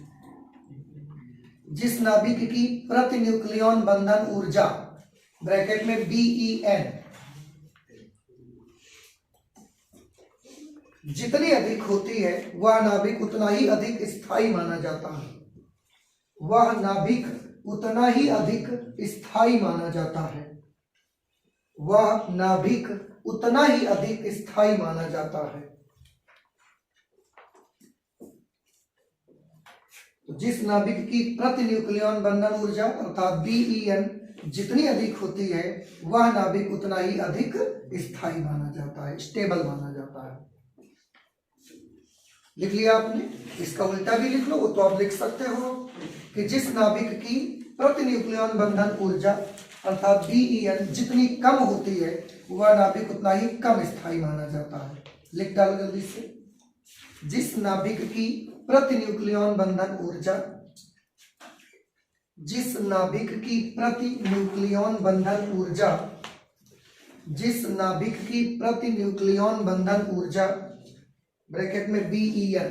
जिस नाभिक की प्रति न्यूक्लियॉन बंधन ऊर्जा ब्रैकेट में BeN जितनी अधिक होती है वह नाभिक उतना ही अधिक स्थायी माना जाता है, वह नाभिक उतना ही अधिक स्थायी माना जाता है, वह नाभिक उतना ही अधिक स्थायी माना जाता है। तो जिस नाभिक की प्रति न्यूक्लियॉन बंधन ऊर्जा अर्थात BeN जितनी अधिक होती है वह नाभिक उतना ही अधिक स्थायी माना जाता है, स्टेबल माना जाता है। लिख लिया आपने? इसका उल्टा भी लिख लो, वो तो आप लिख सकते हो कि जिस नाभिक की प्रति न्यूक्लियन बंधन ऊर्जा अर्थात BeN जितनी कम होती है वह नाभिक उतना ही कम स्थायी माना जाता है। लिख डालो जल्दी से। जिस नाभिक की प्रति न्यूक्लियन बंधन ऊर्जा, जिस नाभिक की प्रति न्यूक्लियन बंधन ऊर्जा, जिस नाभिक की प्रति न्यूक्लियन बंधन ऊर्जा ब्रैकेट में BeN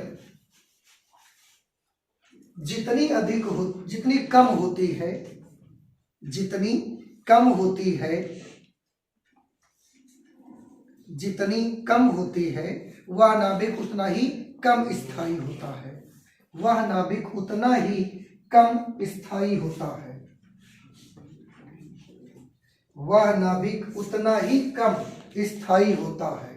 जितनी कम होती है, जितनी कम होती है, जितनी कम होती है वह नाभिक उतना ही कम स्थायी होता है, वह नाभिक उतना ही कम स्थायी होता है, वह नाभिक उतना ही कम स्थायी होता है।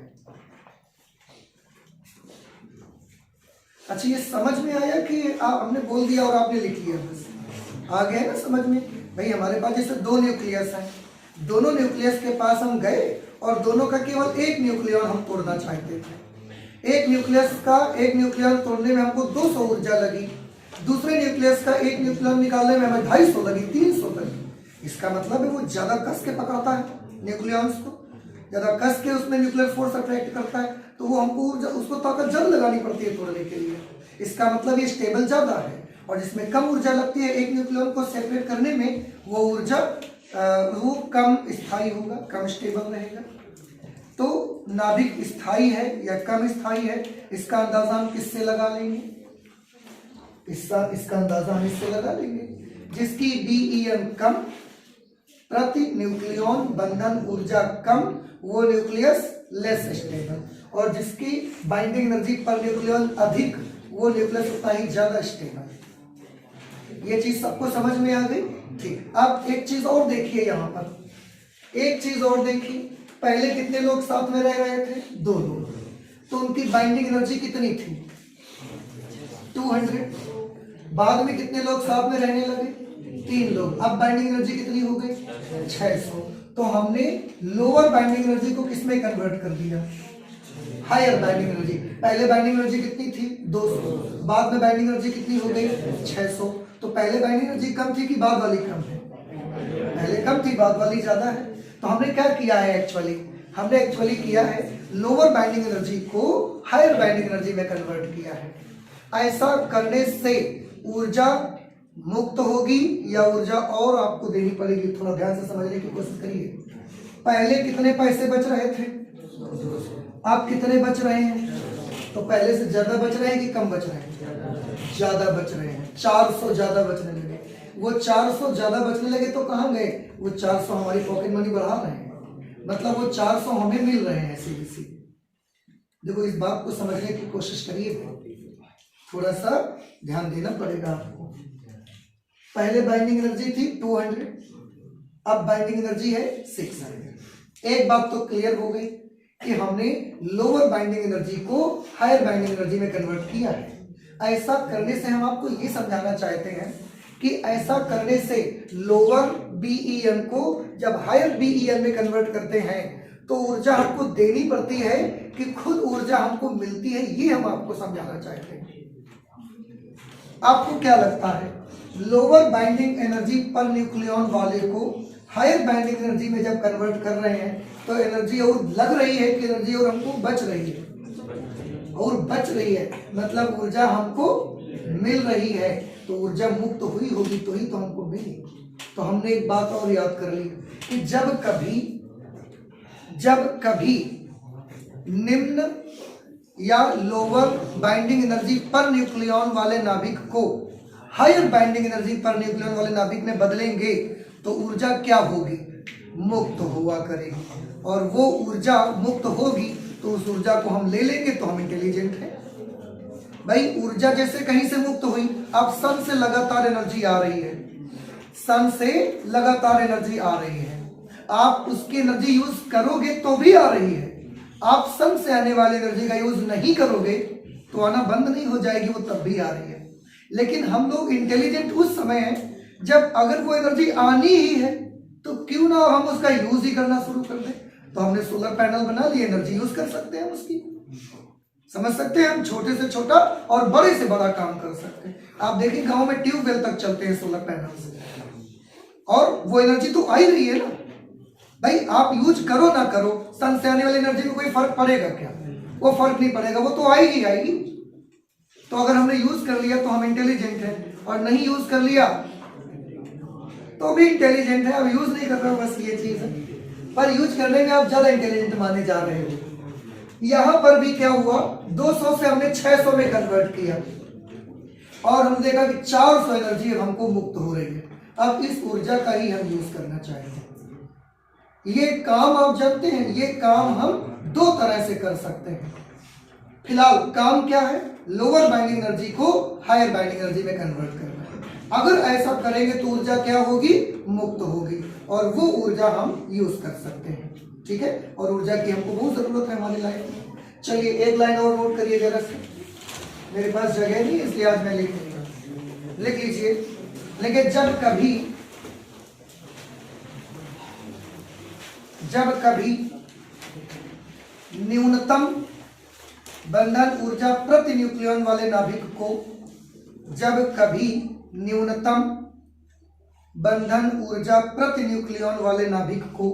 अच्छा, ये समझ में आया कि हमने बोल दिया और आपने लिख लिया, बस आ गया ना समझ में? भाई हमारे पास जैसे दो न्यूक्लियस हैं, दोनों न्यूक्लियस के पास हम गए और दोनों का केवल एक न्यूक्लियन हम तोड़ना चाहते थे। एक न्यूक्लियन तोड़ने में हमको 200 ऊर्जा लगी, दूसरे न्यूक्लियस का एक न्यूक्लियन निकालने में हमें 250 लगी, 300 लगी। इसका मतलब है वो ज्यादा कस के पकड़ता है न्यूक्लियंस को, ज्यादा कस के उसमें न्यूक्लियर फोर्स अट्रैक्ट करता है, तो वो हमको उसको ताकत ज्यादा लगानी पड़ती है तोड़ने के लिए। इसका मतलब ये स्टेबल ज्यादा है, और जिसमें कम ऊर्जा लगती है एक न्यूक्लियन को सेपरेट करने में, वो ऊर्जा वो कम स्थायी होगा, कम स्टेबल रहेगा। तो नाभिक स्थायी है या कम स्थायी है, इसका अंदाजा हम किससे लगा लेंगे? इसका अंदाजा हम इससे लगा लेंगे जिसकी BeN कम, प्रति न्यूक्लियन बंधन ऊर्जा कम, वो न्यूक्लियस लेस स्टेबल, और जिसकी बाइंडिंग एनर्जी पर न्यूक्लियन अधिक, वो न्यूक्लियस उतना ही ज्यादा स्टेबल। ये चीज सबको समझ में आ गई? ठीक। अब एक चीज और देखिए, यहाँ पर एक चीज और देखिए, पहले कितने लोग साथ में रह रहे थे? 2 लोग, तो उनकी बाइंडिंग एनर्जी कितनी थी? 200। बाद में कितने लोग साथ में रहने लगे? 3 लोग। अब बाइंडिंग एनर्जी कितनी हो गई? 600। तो हमने लोअर बाइंडिंग एनर्जी को किसमें कन्वर्ट कर दिया? Higher binding energy. पहले बाइंडिंग एनर्जी कितनी थी? 200। बाद में बाइंडिंग एनर्जी कितनी हो गई? 600। तो पहले बाइंडिंग एनर्जी कम थी कि बाद वाली कम है? पहले कम थी, बाद वाली ज्यादा है। तो हमने क्या किया है एक्चुअली? हमने एक्चुअली किया है लोअर बाइंडिंग एनर्जी को हायर बाइंडिंग एनर्जी में कन्वर्ट किया है। ऐसा करने से ऊर्जा मुक्त होगी या ऊर्जा और आपको देनी पड़ेगी? थोड़ा ध्यान से समझने की कोशिश करिए। पहले कितने पैसे बच रहे थे? आप कितने बच रहे हैं? तो पहले से ज्यादा बच रहे हैं कि कम बच रहे हैं? ज्यादा बच रहे हैं। 400 ज्यादा बचने लगे। वो 400 ज्यादा बचने लगे तो कहाँ गए? वो 400 हमारी पॉकेट मनी बढ़ा रहे हैं, मतलब वो 400 हमें मिल रहे हैं सीधे सीधे। देखो, इस बात को समझने की कोशिश करिए, थोड़ा सा ध्यान देना पड़ेगा आपको। पहले बाइंडिंग एनर्जी थी 200, अब बाइंडिंग एनर्जी है 600। एक बात तो क्लियर हो गई कि हमने लोअर बाइंडिंग एनर्जी को हायर बाइंडिंग एनर्जी में कन्वर्ट किया है। ऐसा करने से हम आपको ये समझाना चाहते हैं कि ऐसा करने से लोअर BeN को जब हायर BeN में कन्वर्ट करते हैं तो ऊर्जा हमको देनी पड़ती है कि खुद ऊर्जा हमको मिलती है, ये हम आपको समझाना चाहते हैं। आपको क्या लगता है, लोअर बाइंडिंग एनर्जी पर न्यूक्लियन वाले को हायर बाइंडिंग एनर्जी में जब कन्वर्ट कर रहे हैं तो एनर्जी और लग रही है कि एनर्जी और हमको बच रही है? और बच रही है, मतलब ऊर्जा हमको मिल रही है। तो ऊर्जा मुक्त हुई होगी तो ही तो हमको मिली। तो हमने एक बात और याद कर ली कि जब कभी निम्न या लोअर बाइंडिंग एनर्जी पर न्यूक्लियन वाले नाभिक को हायर बाइंडिंग एनर्जी पर न्यूक्लियन वाले नाभिक में बदलेंगे तो ऊर्जा क्या होगी? मुक्त हुआ करेगी। और वो ऊर्जा मुक्त होगी तो उस ऊर्जा को हम ले लेंगे तो हम इंटेलिजेंट हैं। भाई ऊर्जा जैसे कहीं से मुक्त हुई, अब सन से लगातार एनर्जी आ रही है, सन से लगातार एनर्जी आ रही है, आप उसकी एनर्जी यूज करोगे तो भी आ रही है। आप सन से आने वाली एनर्जी का यूज नहीं करोगे तो आना बंद नहीं हो जाएगी, वो तब भी आ रही है। लेकिन हम लोग इंटेलिजेंट उस समय हैं जब अगर वो एनर्जी आनी ही है तो क्यों ना हम उसका यूज ही करना शुरू कर दें। तो हमने सोलर पैनल बना लिए, एनर्जी यूज कर सकते हैं उसकी। समझ सकते हैं, हम छोटे से छोटा और बड़े से बड़ा काम कर सकते हैं। आप देखिए गांव में ट्यूबवेल तक चलते हैं सोलर पैनल से, और वो एनर्जी तो आ ही रही है ना भाई। आप यूज करो ना करो, सन से आने वाली एनर्जी में कोई फर्क पड़ेगा क्या? वो फर्क नहीं पड़ेगा, वो तो आएगी आएगी। तो अगर हमने यूज कर लिया तो हम इंटेलिजेंट हैं, और नहीं यूज कर लिया तो भी इंटेलिजेंट है। अब यूज नहीं कर रहे हो, बस ये चीज है। पर यूज करने में आप ज्यादा इंटेलिजेंट माने जा रहे हो। यहां पर भी क्या हुआ, 200 से हमने 600 में कन्वर्ट किया, और हमने देखा कि 400 एनर्जी हमको मुक्त हो रही है। अब इस ऊर्जा का ही हम यूज करना चाहेंगे। ये काम आप जानते हैं, ये काम हम दो तरह से कर सकते हैं। फिलहाल काम क्या है, लोअर बाइंडिंग एनर्जी को हायर बाइंडिंग एनर्जी में कन्वर्ट करना है। अगर ऐसा करेंगे तो ऊर्जा क्या होगी, मुक्त होगी, और वो ऊर्जा हम यूज कर सकते हैं। ठीक है, और ऊर्जा की हमको बहुत जरूरत है हमारी लाइफ में। चलिए एक लाइन और नोट करिए जरा से, मेरे पास जगह नहीं इसलिए आज मैं लिख लीजिए। लेकिन जब कभी न्यूनतम बंधन ऊर्जा प्रति न्यूक्लियन वाले नाभिक को, जब कभी न्यूनतम बंधन ऊर्जा प्रति न्यूक्लियन वाले नाभिक को,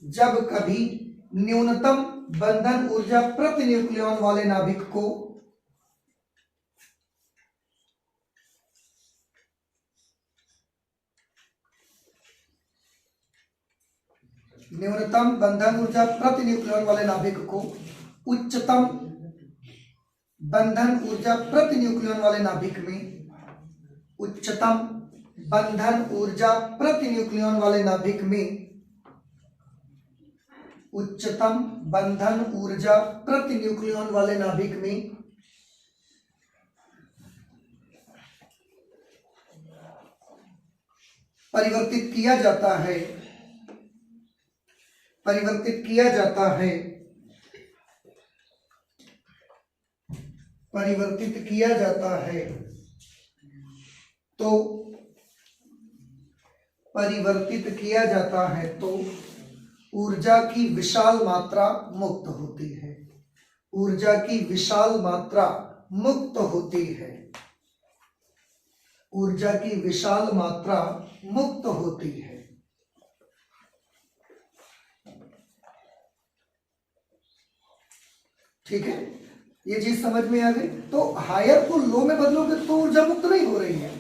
जब कभी न्यूनतम बंधन ऊर्जा प्रति न्यूक्लियन वाले नाभिक को न्यूनतम बंधन ऊर्जा प्रति न्यूक्लियन वाले नाभिक को उच्चतम बंधन ऊर्जा प्रति न्यूक्लियन वाले नाभिक में, उच्चतम बंधन ऊर्जा प्रति न्यूक्लियन वाले नाभिक में, उच्चतम बंधन ऊर्जा प्रति न्यूक्लियन वाले नाभिक में परिवर्तित किया जाता है, परिवर्तित किया जाता है, परिवर्तित किया जाता है, तो परिवर्तित किया जाता है तो ऊर्जा की विशाल मात्रा मुक्त होती है, ऊर्जा की विशाल मात्रा मुक्त होती है, ऊर्जा की विशाल मात्रा मुक्त होती है। ठीक है, ये चीज समझ में आ गई। तो हायर को लो में बदलोगे तो ऊर्जा मुक्त नहीं हो रही है।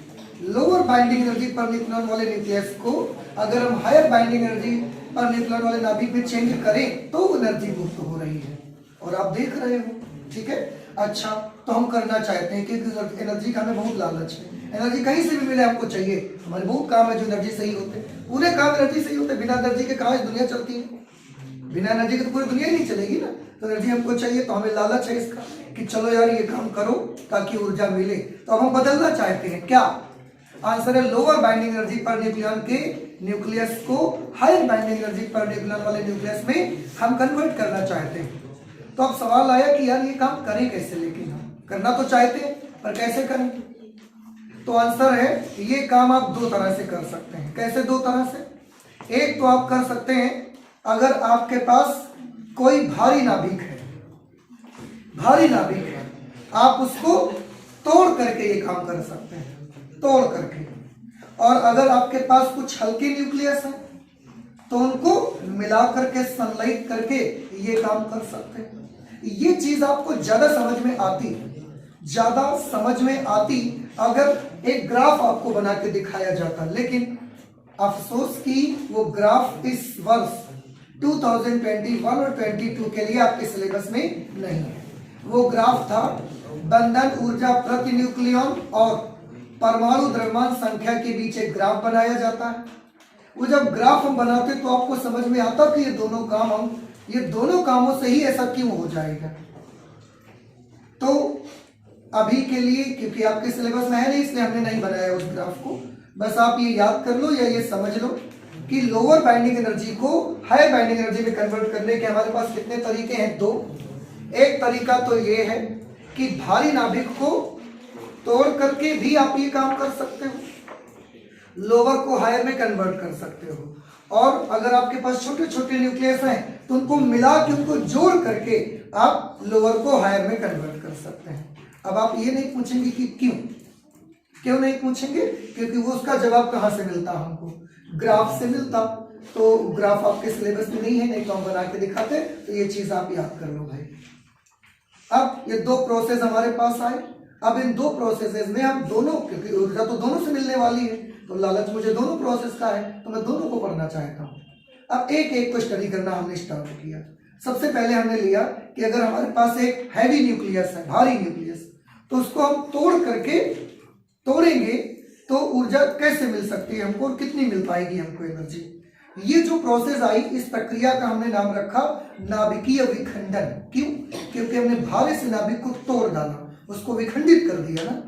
लोअर बाइंडिंग एनर्जी पर न्यूक्लियन वाले न्यूक्लियस को अगर हम हायर बाइंडिंग एनर्जी पर न्यूक्लियन वाले नाभिक में चेंज करें तो एनर्जी मुक्त हो रही है, और आप देख रहे हो। ठीक है, अच्छा तो हम करना चाहते हैं क्योंकि एनर्जी का हमें बहुत लालच है। एनर्जी कहीं से भी मिले हमको चाहिए, हमारे बहुत काम है जो एनर्जी सही होते हैं, पूरे काम एनर्जी सही होते हैं। बिना एनर्जी के कहाँ दुनिया चलती है, बिना एनर्जी के तो पूरी दुनिया ही नहीं चलेगी ना। तो एनर्जी हमको चाहिए, तो हमें लालच है इसका कि चलो यार ये काम करो ताकि ऊर्जा मिले। तो अब हम बदलना चाहते हैं, क्या आंसर है, लोअर बाइंडिंग एनर्जी पर न्यूक्लियन के न्यूक्लियस को हायर बाइंडिंग एनर्जी पर न्यूक्लियन वाले न्यूक्लियस में हम कन्वर्ट करना चाहते हैं। तो अब सवाल आया कि यार ये काम करें कैसे, लेकिन हम करना तो चाहते हैं पर कैसे करें। तो आंसर है, ये काम आप दो तरह से कर सकते हैं। कैसे दो तरह से, एक तो आप कर सकते हैं अगर आपके पास कोई भारी नाभिक है, भारी नाभिक है, आप उसको तोड़ करके ये काम कर सकते हैं, तोड़ करके। और अगर आपके पास कुछ हल्के न्यूक्लियस है तो उनको मिला करके संलयित करके ये काम कर सकते हैं। ये चीज आपको ज्यादा समझ में आती, ज्यादा समझ में आती अगर एक ग्राफ आपको बना के दिखाया जाता। लेकिन अफसोस कि वो ग्राफ इस वर्ष 2021 और 22 के लिए आपके सिलेबस में नहीं है। वो ग्राफ था बंधन ऊर्जा प्रति न्यूक्लियन और परमाणु द्रव्यमान संख्या के बीच एक ग्राफ बनाया जाता है। वो जब ग्राफ हम बनाते तो आपको समझ में आता कि ये दोनों कामों से ही ऐसा क्यों हो जाएगा। तो अभी के लिए क्योंकि आपके सिलेबस में है नहीं इसलिए हमने नहीं बनाया उस ग्राफ को। बस आप ये याद कर लो या ये समझ लो कि लोअर बाइंडिंग एनर्जी को हायर बाइंडिंग एनर्जी में कन्वर्ट करने के हमारे पास कितने तरीके हैं, दो। एक तरीका तो ये है कि भारी नाभिक को तोड़ करके भी आप ये काम कर सकते हो, लोअर को हायर में कन्वर्ट कर सकते हो, और अगर आपके पास छोटे छोटे न्यूक्लियस हैं तो उनको मिला के उनको जोड़ करके आप लोअर को हायर में कन्वर्ट कर सकते हैं। अब आप ये नहीं पूछेंगे कि क्यों नहीं पूछेंगे, क्योंकि वो उसका जवाब कहाँ से मिलता हमको, ग्राफ से मिलता। तो ग्राफ आपके सिलेबस में नहीं है, नहीं तो हम बना के दिखाते, तो ये चीज आप याद कर लो भाई। अब ये दो प्रोसेस हमारे पास आए, अब इन दो प्रोसेसेस में हम दोनों, क्योंकि ऊर्जा तो दोनों से मिलने वाली है, तो लालच मुझे दोनों प्रोसेस का है, तो मैं दोनों को पढ़ना चाहता हूँ। अब एक एक को स्टडी करना हमने स्टार्ट किया। सबसे पहले हमने लिया कि अगर हमारे पास एक हैवी न्यूक्लियस है, भारी न्यूक्लियस, तो उसको हम तोड़ेंगे तो ऊर्जा कैसे मिल सकती है हमको और कितनी मिल पाएगी हमको एनर्जी। ये जो प्रोसेस आई, इस प्रक्रिया का हमने नाम रखा नाभिकीय विखंडन। क्यों? क्योंकि हमने भारे से नाभिक को तोड़ डाला, उसको विखंडित कर दिया ना,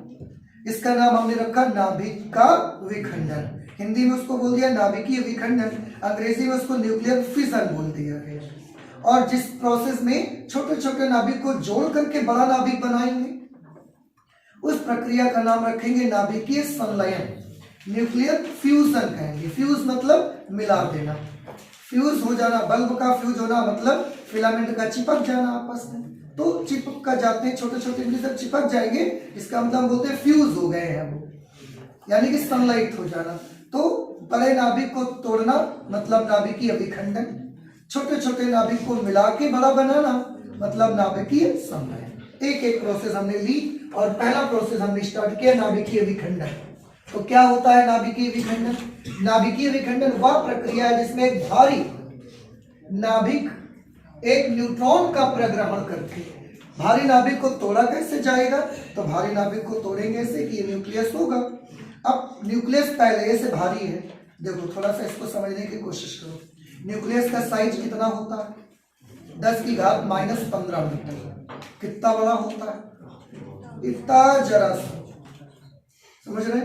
इसका नाम हमने रखा नाभिक का विखंडन। हिंदी में उसको बोल दिया नाभिकीय विखंडन, अंग्रेजी में उसको न्यूक्लियर फिजन बोल दिया गया। और जिस प्रोसेस में छोटे छोटे नाभिक को जोड़ करके बड़ा नाभिक बनाएंगे, उस प्रक्रिया का नाम रखेंगे नाभिकीय संलयन, न्यूक्लियर फ्यूजन कहेंगे। फ्यूज मतलब मिला देना, फ्यूज हो जाना, बल्ब का फ्यूज होना मतलब फिलामेंट का चिपक जाना आपस में, तो चिपक का जाते हैं छोटे छोटे मिलकर चिपक जाएंगे, इसका मतलब बोलते हैं फ्यूज हो गए हैं वो, यानी कि सनलाइट हो जाना। तो बड़े नाभिक को तोड़ना मतलब नाभिकीय विखंडन, छोटे छोटे नाभिक को मिला के बड़ा बनाना मतलब नाभिकीय संलयन। एक एक प्रोसेस हमने ली और पहला प्रोसेस हमने स्टार्ट किया नाभिकीय विखंडन। तो क्या होता है नाभिकीय विखंडन? नाभिकीय विखंडन वह प्रक्रिया है जिसमें एक भारी नाभिक एक न्यूट्रॉन का प्रग्रहण करके, भारी नाभिक को तोड़ा कैसे जाएगा? तो भारी नाभिक को तोड़ेंगे ऐसे कि ये न्यूक्लियस होगा। अब न्यूक्लियस पहले से भारी है, देखो थोड़ा सा इसको समझने की कोशिश करो। न्यूक्लियस का साइज कितना होता है? 10⁻⁻15 मीटर। कितना बड़ा होता है? इतना जरा सा, समझ रहे?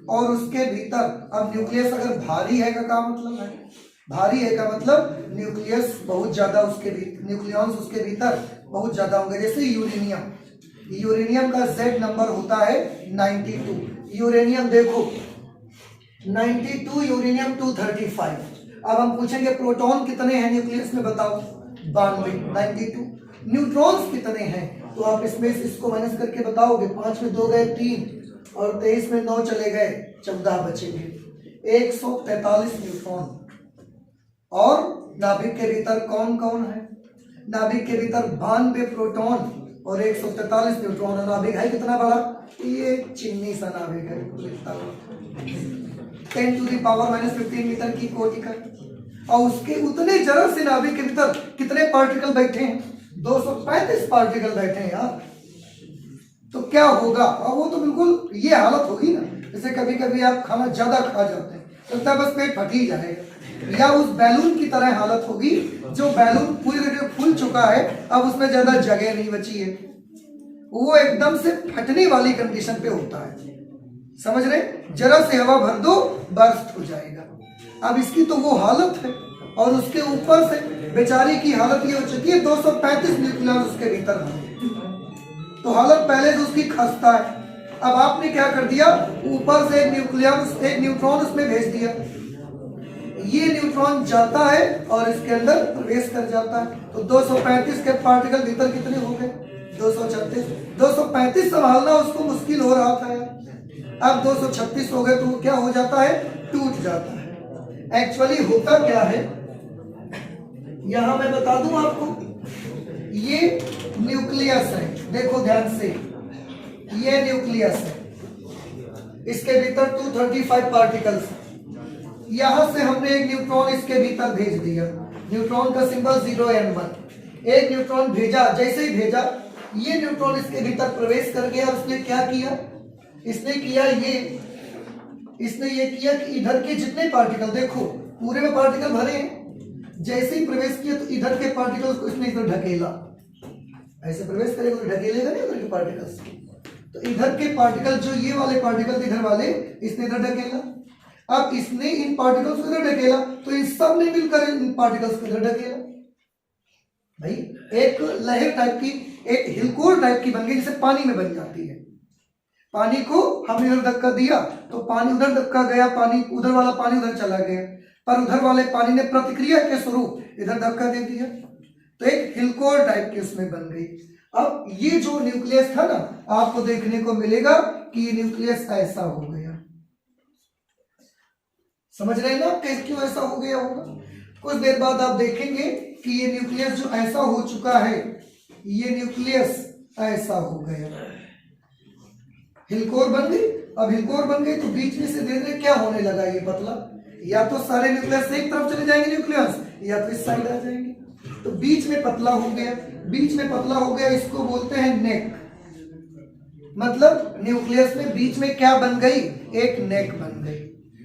और उसके भीतर अब न्यूक्लियस अगर भारी है का मतलब है, भारी है का मतलब न्यूक्लियस बहुत ज्यादा, उसके न्यूक्लियॉन्स उसके भीतर बहुत ज्यादा होंगे। जैसे यूरेनियम का Z नंबर होता है 92। यूरेनियम देखो 92, यूरेनियम 235। अब हम पूछेंगे प्रोटॉन कितने हैं न्यूक्लियस में, बताओ 92, 92। न्यूट्रॉन्स कितने हैं? तो आप इसमें इसको माइनस करके बताओगे, 5 में 2 गए 3 और 23 में 9 चले गए, 14 बचेंगे। 143 न्यूट्रॉन। और नाभिक के भीतर कौन कौन है? नाभिक के भीतर 92 प्रोटॉन और 143 न्यूट्रॉन। और नाभिक है कितना बड़ा? ये चिन्नी सा नाभिक है, 10⁻⁻15 मीटर की कोटि का। और उसके उतने जरा से नाभिक के भीतर कितने पार्टिकल बैठे हैं? 235 पार्टिकल बैठे हैं यार। तो क्या होगा? और वो तो बिल्कुल ये हालत होगी ना, जैसे कभी कभी आप खाना ज्यादा खा जाते हैं, लगता है बस पेट फट ही जाएगा, या उस बैलून की तरह हालत होगी जो बैलून पूरी तरह फूल चुका है, अब उसमें ज्यादा जगह नहीं बची है, वो एकदम से फटने वाली कंडीशन पे होता है। समझ रहे? जरा से हवा भर दो बर्स्ट हो जाएगा। अब इसकी तो वो हालत है, और उसके ऊपर से बेचारी की हालत ये हो चुकी है 235 न्यूक्लियॉन उसके भीतर है, तो हालत पहले से उसकी खस्ता है। अब आपने क्या कर दिया, ऊपर से एक न्यूट्रॉन उसमें भेज दिया, ये न्यूट्रॉन जाता है और इसके अंदर प्रवेश कर जाता है। तो 235 के पार्टिकल भीतर कितने हो गए? 236। 235 संभालना उसको मुश्किल हो रहा था, अब 236 हो गए, तो क्या हो जाता है? टूट जाता है। एक्चुअली होता क्या है, यहां मैं बता दूं आपको, ये न्यूक्लियस है, देखो ध्यान से, ये न्यूक्लियस है, इसके भीतर 235 पार्टिकल्स। यहां से हमने एक न्यूट्रॉन इसके भीतर भेज दिया, न्यूट्रॉन का सिंबल 0n1। एक न्यूट्रॉन भेजा, जैसे ही भेजा ये न्यूट्रॉन इसके भीतर प्रवेश कर गया। उसने क्या किया? इसने ये किया कि इधर के जितने पार्टिकल, देखो पूरे में पार्टिकल भरे हैं, जैसे ही प्रवेश किया तो इधर के पार्टिकल्स को इसने इधर ढकेला, ऐसे प्रवेश करेगा तो ढकेलेगा नहीं उधर के पार्टिकल्स, तो इधर के पार्टिकल जो ये वाले पार्टिकल इधर वाले, इसने इधर ढकेला। अब इसने इन पार्टिकल्स को इधर ढकेला, तो इन सब ने मिलकर इन पार्टिकल्स को इधर ढकेला। भाई एक लहर टाइप की, एक हिलकोर टाइप की बन गई, जैसे पानी में बन जाती है। पानी को हमने इधर धक्का दिया तो पानी उधर धक्का गया, पानी उधर वाला पानी उधर चला गया, पर उधर वाले पानी ने प्रतिक्रिया के स्वरूप इधर धक्का दे दिया, तो एक हिलकोर टाइप की उसमें बन गई। अब ये जो न्यूक्लियस था ना, आपको देखने को मिलेगा कि ये न्यूक्लियस ऐसा हो गया। समझ रहे हैं ना कैसे, क्यों ऐसा हो गया होगा? कुछ देर बाद आप देखेंगे कि ये न्यूक्लियस जो ऐसा हो चुका है, ये न्यूक्लियस ऐसा हो गया, हिलकोर बन गई। अब हिलकोर बन गई तो बीच में से धीरे धीरे क्या होने लगा, ये पतला, या तो सारे न्यूक्लियस एक तरफ चले जाएंगे न्यूक्लियस, या तो इस साइड आ जाएंगे, तो बीच में पतला हो गया। बीच में पतला हो गया, इसको बोलते हैं नेक। मतलब न्यूक्लियस में बीच में क्या बन गई, एक नेक बन गई,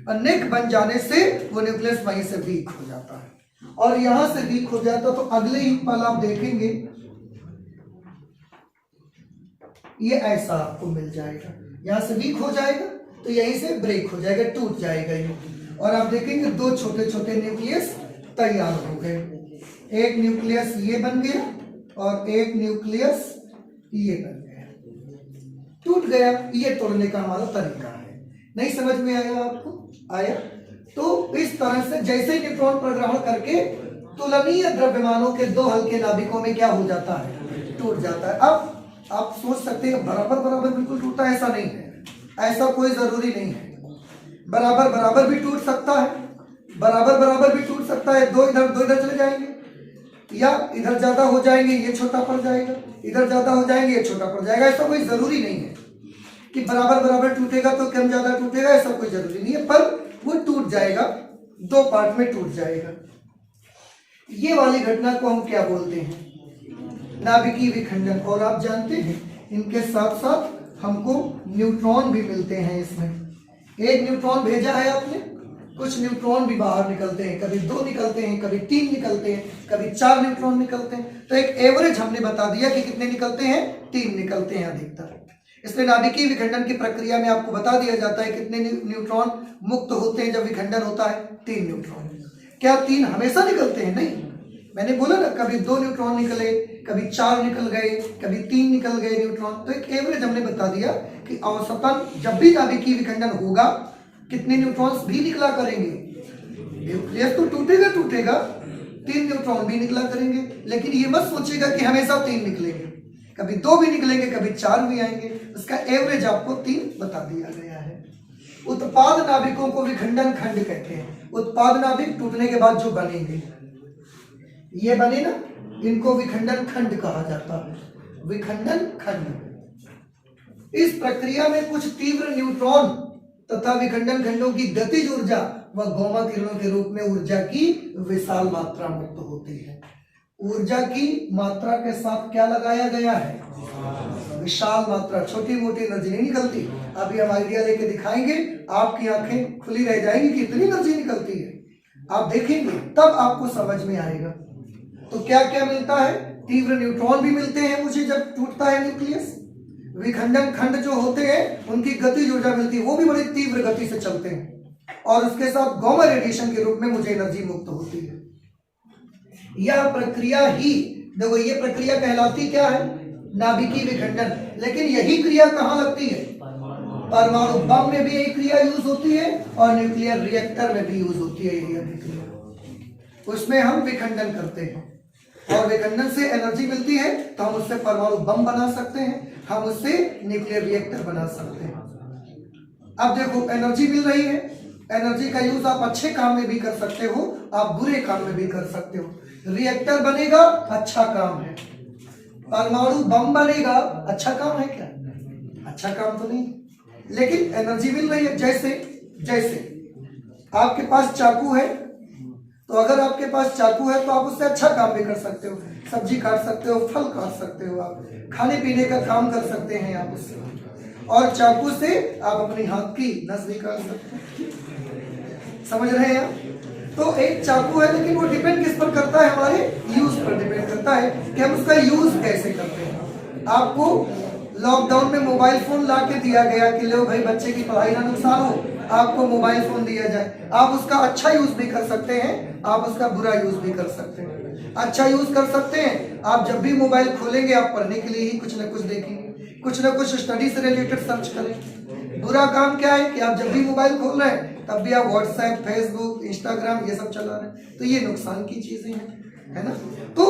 और नेक बन जाने से वो न्यूक्लियस वहीं से वीक हो जाता है। और यहां से वीक हो जाता तो अगले ही पल आप देखेंगे ये ऐसा आपको मिल जाएगा, यहां से वीक हो जाएगा तो यहीं से ब्रेक हो जाएगा, टूट जाएगा ये, और आप देखेंगे दो छोटे छोटे न्यूक्लियस तैयार हो गए। एक न्यूक्लियस ये बन गया और एक न्यूक्लियस ये बन गया, टूट गया। ये तोड़ने का हमारा तरीका है। नहीं समझ में आया आपको? आया? तो इस तरह से जैसे न्यूट्रॉन प्रग्रहण करके तुलनीय द्रव्यमानों के दो हल्के नाभिकों में क्या हो जाता है, टूट जाता है। अब आप सोच सकते हैं बराबर बराबर बिल्कुल टूटा, ऐसा नहीं है, ऐसा कोई जरूरी नहीं है। बराबर बराबर भी टूट सकता है, बराबर बराबर भी टूट सकता है, दो इधर चले जाएंगे, या इधर ज्यादा हो जाएंगे ये छोटा पड़ जाएगा, इधर ज्यादा हो जाएंगे ये छोटा पड़ जाएगा। ऐसा कोई जरूरी नहीं है कि बराबर बराबर टूटेगा तो कम ज्यादा टूटेगा, ऐसा कोई जरूरी नहीं है, पर वो टूट जाएगा, दो पार्ट में टूट जाएगा। ये वाली घटना को हम क्या बोलते हैं, नाभिकीय विखंडन। और आप जानते हैं इनके साथ साथ हमको न्यूट्रॉन भी मिलते हैं इसमें। एक न्यूट्रॉन भेजा है आपने, कुछ न्यूट्रॉन भी बाहर निकलते हैं, कभी 2 निकलते हैं, कभी 3 निकलते हैं, कभी 4 न्यूट्रॉन निकलते हैं। तो एक एवरेज हमने बता दिया कि कितने निकलते हैं, 3 निकलते हैं अधिकतर। इसलिए नाभिकीय विखंडन की प्रक्रिया में आपको बता दिया जाता है कितने न्यूट्रॉन मुक्त होते हैं जब विखंडन होता है, 3 न्यूट्रॉन। क्या 3 हमेशा निकलते हैं? नहीं, मैंने बोला ना कभी 2 न्यूट्रॉन निकले, कभी 4 निकल गए, कभी 3 निकल गए न्यूट्रॉन। तो एक एवरेज हमने बता दिया कि औसतन जब भी नाभिकीय विखंडन होगा कितने न्यूट्रॉन्स भी निकला करेंगे। न्यूक्लियस तो टूटेगा, 3 न्यूट्रॉन भी निकला करेंगे, लेकिन ये मत सोचिएगा कि हमेशा 3 निकलेंगे, कभी 2 भी निकलेंगे, कभी 4 भी आएंगे। उसका एवरेज आपको 3 बता दिया गया है। उत्पाद नाभिकों को विखंडन खंड कहते हैं। उत्पाद नाभिक टूटने के बाद जो बनेंगे, ये बने ना, इनको विखंडन खंड कहा जाता है। विखंडन खंड। इस प्रक्रिया में कुछ तीव्र न्यूट्रॉन तथा विखंडन खंडों की गतिज ऊर्जा व गामा किरणों के रूप में ऊर्जा की विशाल मात्रा मुक्त होती है। ऊर्जा की मात्रा के साथ क्या लगाया गया है, विशाल मात्रा। छोटी मोटी एनर्जी नहीं निकलती। अभी हम आइडिया लेके दिखाएंगे, आपकी आंखें खुली रह जाएंगी कि इतनी एनर्जी निकलती है। आप देखेंगे तब आपको समझ में आएगा। तो क्या क्या मिलता है, तीव्र न्यूट्रॉन भी मिलते हैं मुझे जब टूटता है न्यूक्लियस। विखंडन खंड जो होते हैं उनकी गतिज ऊर्जा मिलती है, वो भी बड़ी तीव्र गति से चलते हैं, और उसके साथ गामा रेडिएशन के रूप में मुझे एनर्जी मुक्त होती है। यह प्रक्रिया ही, देखो ये प्रक्रिया कहलाती क्या है, नाभिकीय विखंडन। लेकिन यही क्रिया कहाँ लगती है, परमाणु बम में भी यही क्रिया यूज होती है, और न्यूक्लियर रिएक्टर में भी यूज होती है यही क्रिया। उसमें हम विखंडन करते हैं, और विखंडन से एनर्जी मिलती है तो हम उससे परमाणु बम बना सकते हैं, हम उससे न्यूक्लियर रिएक्टर बना सकते हैं। अब देखो एनर्जी मिल रही है, एनर्जी का यूज आप अच्छे काम में भी कर सकते हो, आप बुरे काम में भी कर सकते हो। रिएक्टर बनेगा, अच्छा काम है। परमाणु बम बनेगा, अच्छा काम है क्या, अच्छा काम तो नहीं, लेकिन एनर्जी मिल रही है। जैसे आपके पास चाकू है, तो अगर आपके पास चाकू है तो आप उससे अच्छा काम भी कर सकते हो, सब्जी काट सकते हो, फल काट सकते हो, आप खाने पीने का काम कर सकते हैं आप उससे, और चाकू से आप अपनी हाथ की नस भी काट सकते हैं। समझ रहे हैं आप? तो एक चाकू है, लेकिन वो डिपेंड किस पर करता है, हमारे यूज पर डिपेंड करता है कि हम उसका यूज कैसे करते हैं। आपको लॉकडाउन में मोबाइल फोन ला के दिया गया कि लो भाई बच्चे की पढ़ाई ना नुकसान हो, आपको मोबाइल फोन दिया जाए। आप उसका अच्छा यूज भी कर सकते हैं, आप उसका बुरा यूज भी कर सकते हैं। अच्छा यूज कर सकते हैं, आप जब भी मोबाइल खोलेंगे आप पढ़ने के लिए ही कुछ ना कुछ देखेंगे, कुछ ना कुछ स्टडी से रिलेटेड सर्च करें। बुरा काम क्या है कि आप जब भी मोबाइल खोल रहे हैं तब भी आप व्हाट्सएप, फेसबुक, इंस्टाग्राम ये सब चला रहे हैं, तो ये नुकसान की चीजें हैं, है ना। तो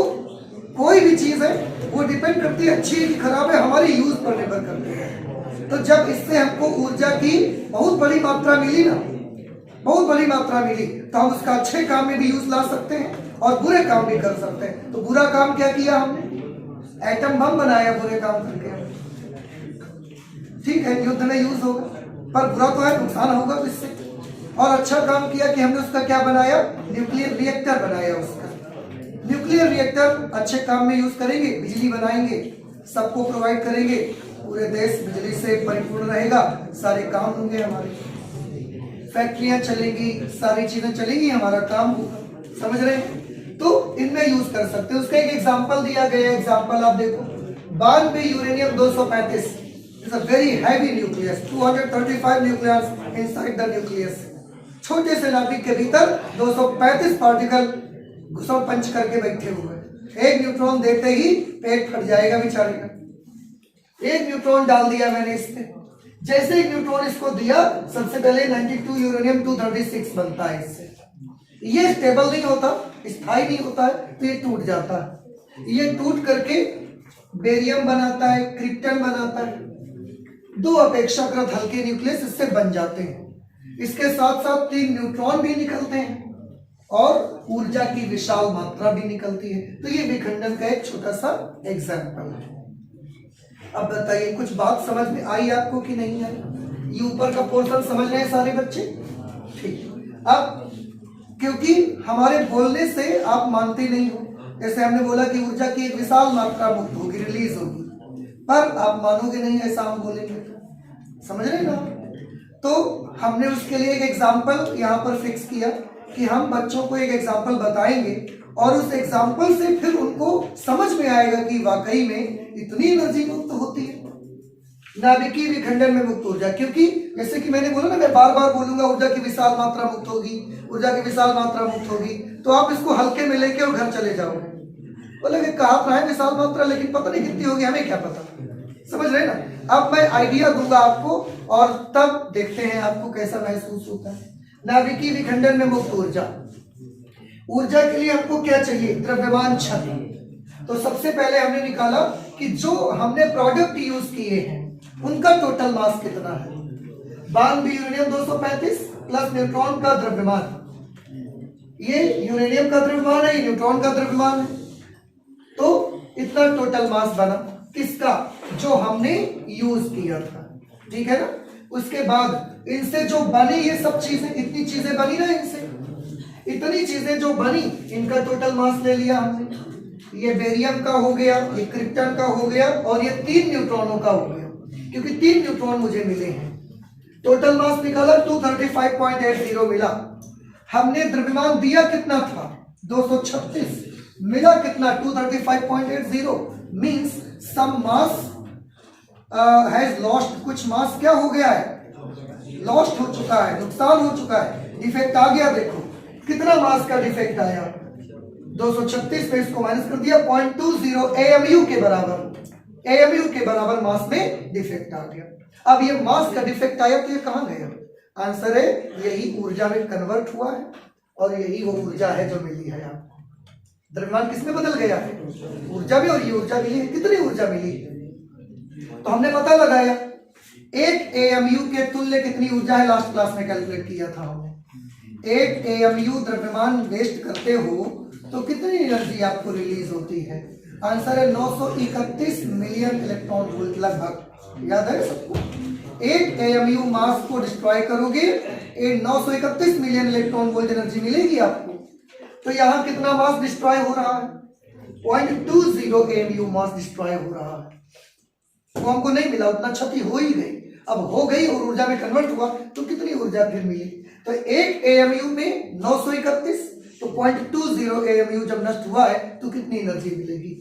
कोई भी चीज है वो डिपेंड करती है अच्छी है कि खराब है, हमारे यूज पर निर्भर करती है। तो जब इससे हमको ऊर्जा की बहुत बड़ी मात्रा मिली ना, बहुत बड़ी मात्रा मिली, तो हम उसका अच्छे काम में भी यूज ला सकते हैं और बुरे काम भी कर सकते हैं। तो बुरा काम क्या किया हमने? एटम बम बनाया बुरे काम करके। ठीक है, युद्ध में यूज होगा पर बुरा तो है, नुकसान होगा इससे। और अच्छा काम किया कि हमने उसका क्या बनाया? न्यूक्लियर रिएक्टर बनाया उसका। न्यूक्लियर रिएक्टर अच्छे काम में यूज करेंगे, बिजली बनाएंगे, सबको प्रोवाइड करेंगे, पूरे देश बिजली से परिपूर्ण रहेगा, सारे काम होंगे, हमारे फैक्ट्रियां चलेंगी, सारी चीजें चलेंगी, हमारा काम होगा। समझ रहे हैं? तो इनमें यूज कर सकते हैं। उसका एक एग्जांपल दिया गया है, एग्जांपल आप देखो, 92 uranium 235 is a very heavy nucleus, 235 nucleus inside the nucleus. छोटे से नाभिक के भीतर 235 पार्टिकल घुसम पंच करके बैठे हुए। एक न्यूट्रॉन देते ही पेट फट जाएगा बेचारे का। एक न्यूट्रॉन डाल दिया मैंने इसमें, जैसे एक न्यूट्रॉन इसको दिया, सबसे पहले 92 यूरेनियम 236 बनता है इससे। ये स्टेबल नहीं होता, स्थायी नहीं होता है, तो ये टूट जाता है। ये टूट करके बेरियम बनाता है, क्रिप्टन बनाता है, दो अपेक्षाकृत हल्के न्यूक्लियस इससे बन जाते हैं। इसके साथ साथ 3 न्यूट्रॉन भी निकलते हैं और ऊर्जा की विशाल मात्रा भी निकलती है। तो ये विखंडन का एक छोटा सा एग्जाम्पल है। अब बताइए कुछ बात समझ में आई आपको कि नहीं आई? ये ऊपर का पोर्शन समझ रहे हैं सारे बच्चे? ठीक। अब क्योंकि हमारे बोलने से आप मानते नहीं हो, जैसे हमने बोला कि ऊर्जा की एक विशाल मात्रा मुक्त होगी, रिलीज होगी, पर आप मानोगे नहीं ऐसा हम बोलेंगे तो। समझ रहे ना? तो हमने उसके लिए एक एग्जाम्पल यहाँ पर फिक्स किया कि हम बच्चों को एक एग्जाम्पल बताएंगे और उस एग्जाम्पल से फिर उनको समझ में आएगा कि वाकई में इतनी एनर्जी मुक्त होती है नाभिकीय विखंडन में मुक्त ऊर्जा। क्योंकि जैसे कि मैंने बोला ना, मैं बार बार बोलूंगा ऊर्जा की विशाल मात्रा मुक्त होगी, ऊर्जा की विशाल मात्रा मुक्त होगी, तो आप इसको हल्के में लेके और घर चले जाओगे, बोलेंगे कहा था है विशाल मात्रा, लेकिन पता नहीं कितनी होगी, हमें क्या पता। समझ रहे ना? अब मैं आइडिया दूंगा आपको और तब देखते हैं आपको कैसा महसूस होता है। नाभिकीय विखंडन में मुक्त ऊर्जा, ऊर्जा के लिए हमको क्या चाहिए? द्रव्यमान क्षति। तो सबसे पहले हमने निकाला कि जो हमने प्रोडक्ट यूज किए हैं उनका टोटल मास कितना है। 92 यूरेनियम 235 प्लस न्यूट्रॉन का द्रव्यमान, ये यूरेनियम का द्रव्यमान है, ये न्यूट्रॉन का द्रव्यमान है, तो इतना टोटल मास बना किसका? जो हमने यूज किया था। ठीक है ना? उसके बाद इनसे जो बनी ये सब चीजें, इतनी चीजें बनी ना इनसे, इतनी चीजें जो बनी, इनका टोटल मास ले लिया हमने। ये बेरियम का हो गया, ये क्रिप्टन का हो गया और ये 3 न्यूट्रॉनों का हो गया, क्योंकि 3 न्यूट्रॉन मुझे मिले हैं। टोटल मास निकाला 235.80 मिला। हमने द्रव्यमान दिया कितना था? 236। मिला कितना? 235.80 means some mass has lost. कुछ मास क्या हो गया है? लॉस्ट हो चुका है, नुकसान हो चुका है, डिफेक्ट आ गया। देखो कितना मास का डिफेक्ट आया, 236 पे इसको माइनस कर दिया, 0.20 AMU के बराबर, AMU के बराबर मास में डिफेक्ट आ गया। अब ये मास का डिफेक्ट आया तो ये कहां गया? आंसर है यही ऊर्जा में कन्वर्ट हुआ है और यही वो ऊर्जा है जो मिली है आपको। द्रव्यमान किसमें बदल गया है? ऊर्जा में। और ये ऊर्जा मिली है, कितनी ऊर्जा मिली है? तो हमने पता लगाया 1 AMU के तुल्य कितनी ऊर्जा है, लास्ट क्लास में कैलकुलेट किया था हमने। 1 AMU द्रव्यमान वेस्ट करते हो तो कितनी एनर्जी आपको रिलीज होती है? आंसर है 931 मिलियन इलेक्ट्रॉन वोल्ट लगभग। याद है सबको? 1 AMU मास को डिस्ट्रॉय करोगे, 931 मिलियन इलेक्ट्रॉन वोल्ट एनर्जी मिलेगी आपको। तो यहां कितना मास डिस्ट्रॉय हो रहा है? 0.20 AMU मास डिस्ट्रॉय हो रहा है। वो हमको नहीं मिला, उतना क्षति हो ही गई। अब हो गई और ऊर्जा में कन्वर्ट हुआ तो कितनी ऊर्जा फिर मिली? तो 1 AMU में 931, तो 0.20 AMU जब नष्ट हुआ है तो कितनी एनर्जी मिलेगी?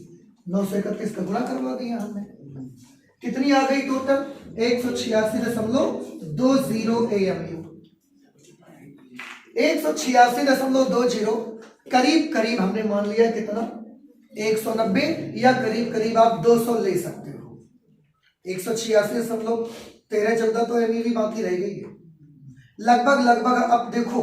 931 का गुणा करवा दिया हमने, कितनी आ गई टोटल? 186.20 AMU। 186.20 करीब करीब हमने मान लिया कितना? 190 या करीब करीब आप 200 ले सकते हो। 186.1314 तो MeV बाकी रह गई है लगभग। अब देखो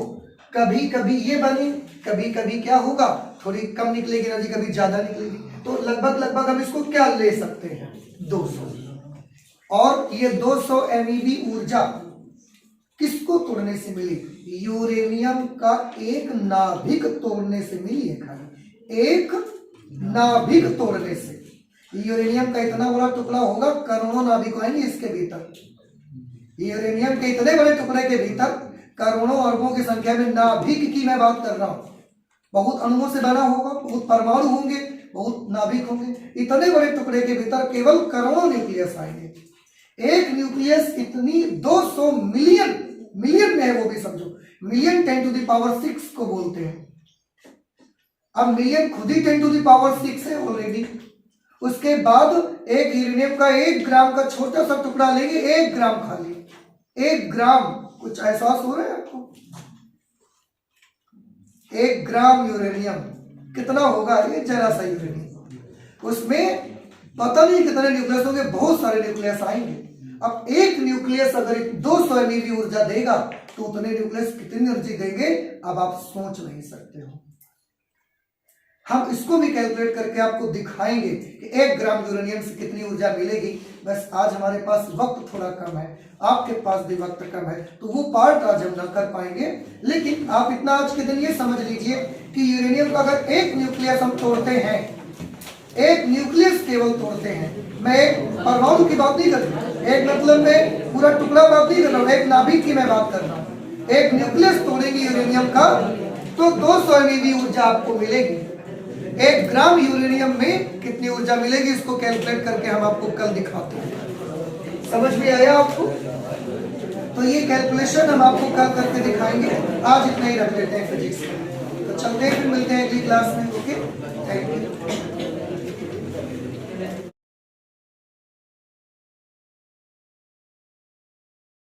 कभी कभी ये बने, कभी कभी क्या होगा, थोड़ी कम निकलेगी एनर्जी, कभी ज्यादा निकलेगी, तो लगभग हम इसको क्या ले सकते हैं, 200। और ये 200 MeV ऊर्जा किसको तोड़ने से मिली, यूरेनियम का एक नाभिक तोड़ने से मिली है, खाली एक नाभिक तोड़ने से। यूरेनियम का इतना बड़ा टुकड़ा होगा, करोड़ों नाभिक आएंगे इसके भीतर। यूरेनियम के इतने बड़े टुकड़े के भीतर करोड़ों अरबों की संख्या में नाभिक की मैं बात कर रहा हूं। बहुत अणुओं से बना होगा, बहुत परमाणु होंगे, बहुत नाभिक होंगे। इतने बड़े टुकड़े के भीतर केवल करोड़ों न्यूक्लियस आएंगे। एक न्यूक्लियस इतनी 200 मिलियन में है, वो भी समझो, मिलियन 10⁶ को बोलते हैं। अब मिलियन खुद ही 10⁶ है ऑलरेडी। उसके बाद एक यूरेनियम का 1 ग्राम का छोटा सा टुकड़ा लेंगे, 1 ग्राम खाली, 1 ग्राम। कुछ एहसास हो रहा है आपको, 1 ग्राम यूरेनियम कितना होगा, ये जरा सा यूरेनियम, उसमें पता नहीं कितने न्यूक्लियस होंगे, बहुत सारे न्यूक्लियस आएंगे। अब एक न्यूक्लियस अगर 200 MeV ऊर्जा देगा तो उतने न्यूक्लियस कितनी एनर्जी देंगे, अब आप सोच नहीं सकते हो। हम इसको भी कैलकुलेट करके आपको दिखाएंगे कि 1 ग्राम यूरेनियम से कितनी ऊर्जा मिलेगी। बस आज हमारे पास वक्त थोड़ा कम है, आपके पास भी वक्त कम है, तो वो पार्ट आज हम ना कर पाएंगे। लेकिन आप इतना आज के दिन ये समझ लीजिए कि यूरेनियम का अगर एक न्यूक्लियस हम तोड़ते हैं, एक न्यूक्लियस केवल तोड़ते हैं, मैं एक परमाणु की बात नहीं कर रहा, एक मतलब मैं पूरा टुकड़ा बात नहीं कर रहा हूँ, एक नाभिक की मैं बात कर रहा हूँ। एक न्यूक्लियस तोड़ेंगे यूरेनियम का तो 200 MeV ऊर्जा आपको मिलेगी। 1 ग्राम यूरेनियम में कितनी ऊर्जा मिलेगी, इसको कैलकुलेट करके हम आपको कल दिखाते हैं। समझ में आया आपको? तो ये कैलकुलेशन हम आपको कल करके दिखाएंगे। आज इतना ही रख लेते हैं फिजिक्स में, तो चलते हैं, फिर मिलते हैं अगली क्लास में। Okay, thank you.